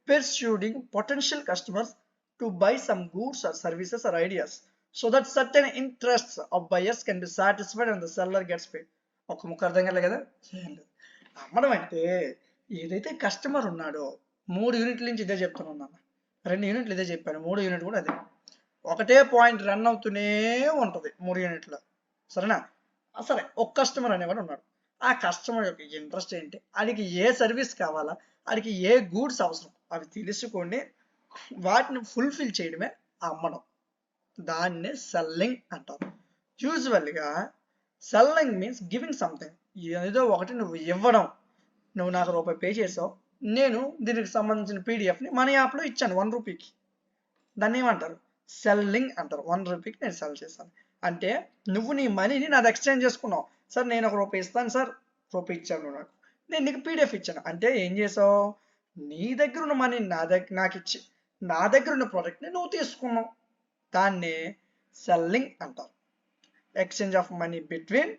persuading potential customers to buy some goods or services or ideas so that certain interests of buyers can be satisfied and the seller gets paid. ఒక ముక్క అర్థం కాలే కదా? అమ్మడం అంటే ఏదైతే కస్టమర్ ఉన్నాడో, 3 యూనిట్ల నుంచి ఇదే చెప్తున్నాను, 2 యూనిట్లు ఇదే చెప్పాను, 3 యూనిట్ కూడా అదే. ఒకటే పాయింట్ రన్ అవుతూనే ఉంటుంది 3 యూనిట్లో. సరేనా? సరే, ఒక కస్టమర్ అనేవాడు ఉన్నాడు. ఆ కస్టమర్ యొక్క ఇంట్రెస్ట్ ఏంటి, వాడికి ఏ సర్వీస్ కావాలా, వాడికి ఏ గూడ్స్ అవసరం, అవి తెలుసుకోండి. వాటిని ఫుల్ఫిల్ చేయడమే అమ్మడం. దాన్నే సెల్లింగ్ అంటారు. యూజువల్గా సెల్లింగ్ మీన్స్ గివింగ్ సంథింగ్. ఏదో ఒకటి నువ్వు ఇవ్వడం. నువ్వు నాకు రూపాయి పే చేసావు, నేను దీనికి సంబంధించిన పీడిఎఫ్ని మన యాప్లో ఇచ్చాను 1 రూపీకి. దాన్ని ఏమంటారు? సెల్లింగ్ అంటారు. 1 రూపీకి నేను సెల్ చేశాను అంటే నువ్వు నీ మనీని నాది ఎక్స్చేంజ్ చేసుకున్నావు. సార్ నేను ఒక రూపాయి ఇస్తాను సార్, రూపాయి ఇచ్చాను నువ్వు నాకు, నేను నీకు పీడిఎఫ్ ఇచ్చాను అంటే ఏం చేసావు? నీ దగ్గర ఉన్న మనీ నాకు ఇచ్చి నా దగ్గర ఉన్న ప్రోడక్ట్ని నువ్వు తీసుకున్నావు. దాన్నే సెల్లింగ్ అంటారు. Exchange of money between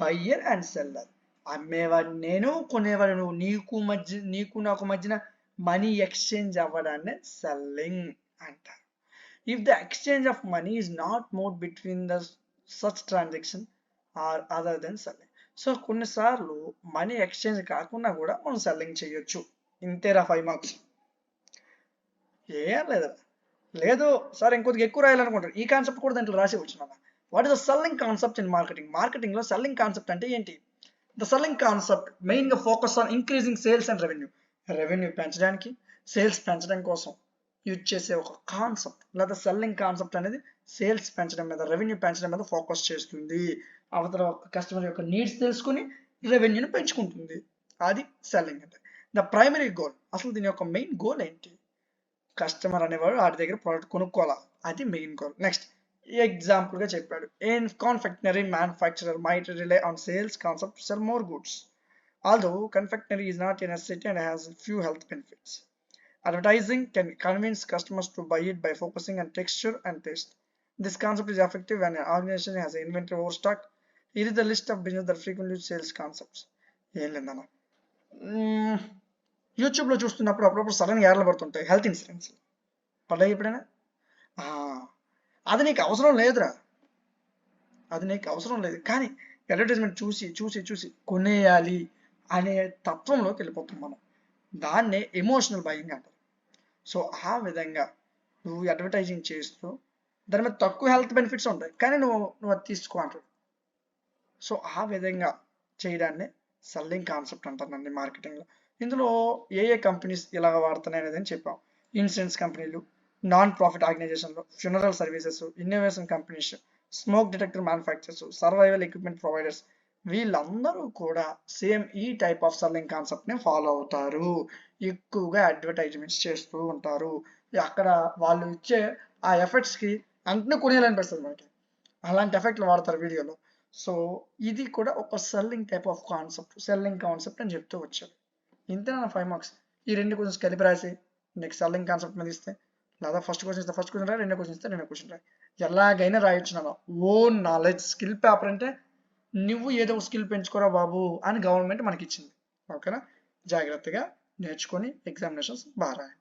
buyer and seller. అమ్మేవాడు నేను, కొనేవాడు నువ్వు, నీకు నాకు మధ్యన మనీ ఎక్స్చేంజ్ అవ్వడాన్ని సెల్లింగ్ అంటారు. If the exchange of money is not moved between the such transaction or other than selling. So కొన్నిసార్లు మనీ ఎక్స్చేంజ్ కాకుండా కూడా మనం సెల్లింగ్ చేయొచ్చు. ఇంతేరా 5 మార్క్స్. ఏం లేదా? లేదు సార్ ఇంకొద్దిగా ఎక్కువ రాయాలనుకుంటారు. ఈ కాన్సెప్ట్ కూడా దాంట్లో రాసి వచ్చినా. What is the selling concept in marketing? మార్కెటింగ్లో సెల్లింగ్ కాన్సెప్ట్ అంటే ఏంటి? ద సెల్లింగ్ కాన్సెప్ట్ మెయిన్గా focus on increasing sales and revenue. Revenue పెంచడానికి, సేల్స్ పెంచడం కోసం యూజ్ చేసే ఒక కాన్సెప్ట్. లేదా సెల్లింగ్ కాన్సెప్ట్ అనేది సేల్స్ పెంచడం మీద, రెవెన్యూ పెంచడం మీద ఫోకస్ చేస్తుంది. అవతల కస్టమర్ యొక్క నీడ్స్ తెలుసుకుని రెవెన్యూని పెంచుకుంటుంది. అది సెల్లింగ్ అంటే. ద ప్రైమరీ గోల్, అసలు దీని యొక్క మెయిన్ గోల్ ఏంటి? కస్టమర్ అనేవాడు వాడి దగ్గర ప్రోడక్ట్ కొనుక్కోవాలా, అది మెయిన్ గోల్. నెక్స్ట్ ఎగ్జాంపుల్గా చెప్పాడు, a confectionery manufacturer might rely on sales concept to sell more goods. Although confectionery is not a necessity and has few health benefits. Advertising can convince customers to buy it by focusing on texture and taste. This concept is effective when an organization has an inventory overstock. Here is the list of business that frequently use sales concepts. ఏం లేదన్నా, యూట్యూబ్లో చూస్తున్నప్పుడు అప్పుడప్పుడు సడన్గా యాడ్లు పడుతుంటాయి. హెల్త్ ఇన్సూరెన్స్ పడ్డాయి ఎప్పుడైనా? అది నీకు అవసరం లేదురా, అది నీకు అవసరం లేదు. కానీ అడ్వర్టైజ్మెంట్ చూసి చూసి చూసి కొనేయాలి అనే తత్వంలోకి వెళ్ళిపోతాం మనం. దాన్నే ఎమోషనల్ బయింగ్ అంటారు. సో ఆ విధంగా నువ్వు అడ్వర్టైజింగ్ చేస్తూ దాని మీద తక్కువ హెల్త్ బెనిఫిట్స్ ఉంటాయి, కానీ నువ్వు అది తీసుకో అంటారు. సో ఆ విధంగా చేయడాన్ని సెల్లింగ్ కాన్సెప్ట్ అంటారండి మార్కెటింగ్లో. ఇందులో ఏ కంపెనీస్ ఇలా వాడుతున్నాయి అనేది చెప్పాం. ఇన్సూరెన్స్ కంపెనీలు, నాన్ ప్రాఫిట్ ఆర్గనైజేషన్లు, funeral services, innovation companies, smoke detector manufactures, survival equipment providers, వీళ్ళందరూ కూడా సేమ్ ఈ టైప్ ఆఫ్ సెల్లింగ్ కాన్సెప్ట్ని ఫాలో అవుతారు. ఎక్కువగా అడ్వర్టైజ్మెంట్స్ చేస్తూ ఉంటారు. అక్కడ వాళ్ళు ఇచ్చే ఆ ఎఫెక్ట్స్కి అన్నీ కొనేయాలనిపిస్తుంది మనకి, అలాంటి ఎఫెక్ట్లు వాడతారు వీడియోలో. సో ఇది కూడా ఒక selling type of concept, selling concept అని చెప్తూ వచ్చారు. ఇంతేనా 5 మార్క్స్? ఈ 2 క్వశ్చన్స్ కలిపి రాసి నెక్స్ట్ సెల్లింగ్ కాన్సెప్ట్ మీద ఇస్తే, లేదా ఫస్ట్ క్వశ్చన్ ఇస్తే ఫస్ట్ క్వశ్చన్ రాయి, 2 క్వశ్చన్ ఇస్తే 2 క్వశ్చన్ రాయి, ఎలాగైనా రాయొచ్చు. నా ఓన్ నాలెడ్జ్. స్కిల్ పేపర్ అంటే నువ్వు ఏదో స్కిల్ పెంచుకోరా బాబు అని గవర్నమెంట్ మనకి ఇచ్చింది. ఓకేనా? జాగ్రత్తగా నేర్చుకొని ఎగ్జామినేషన్స్ బాగా రాయండి.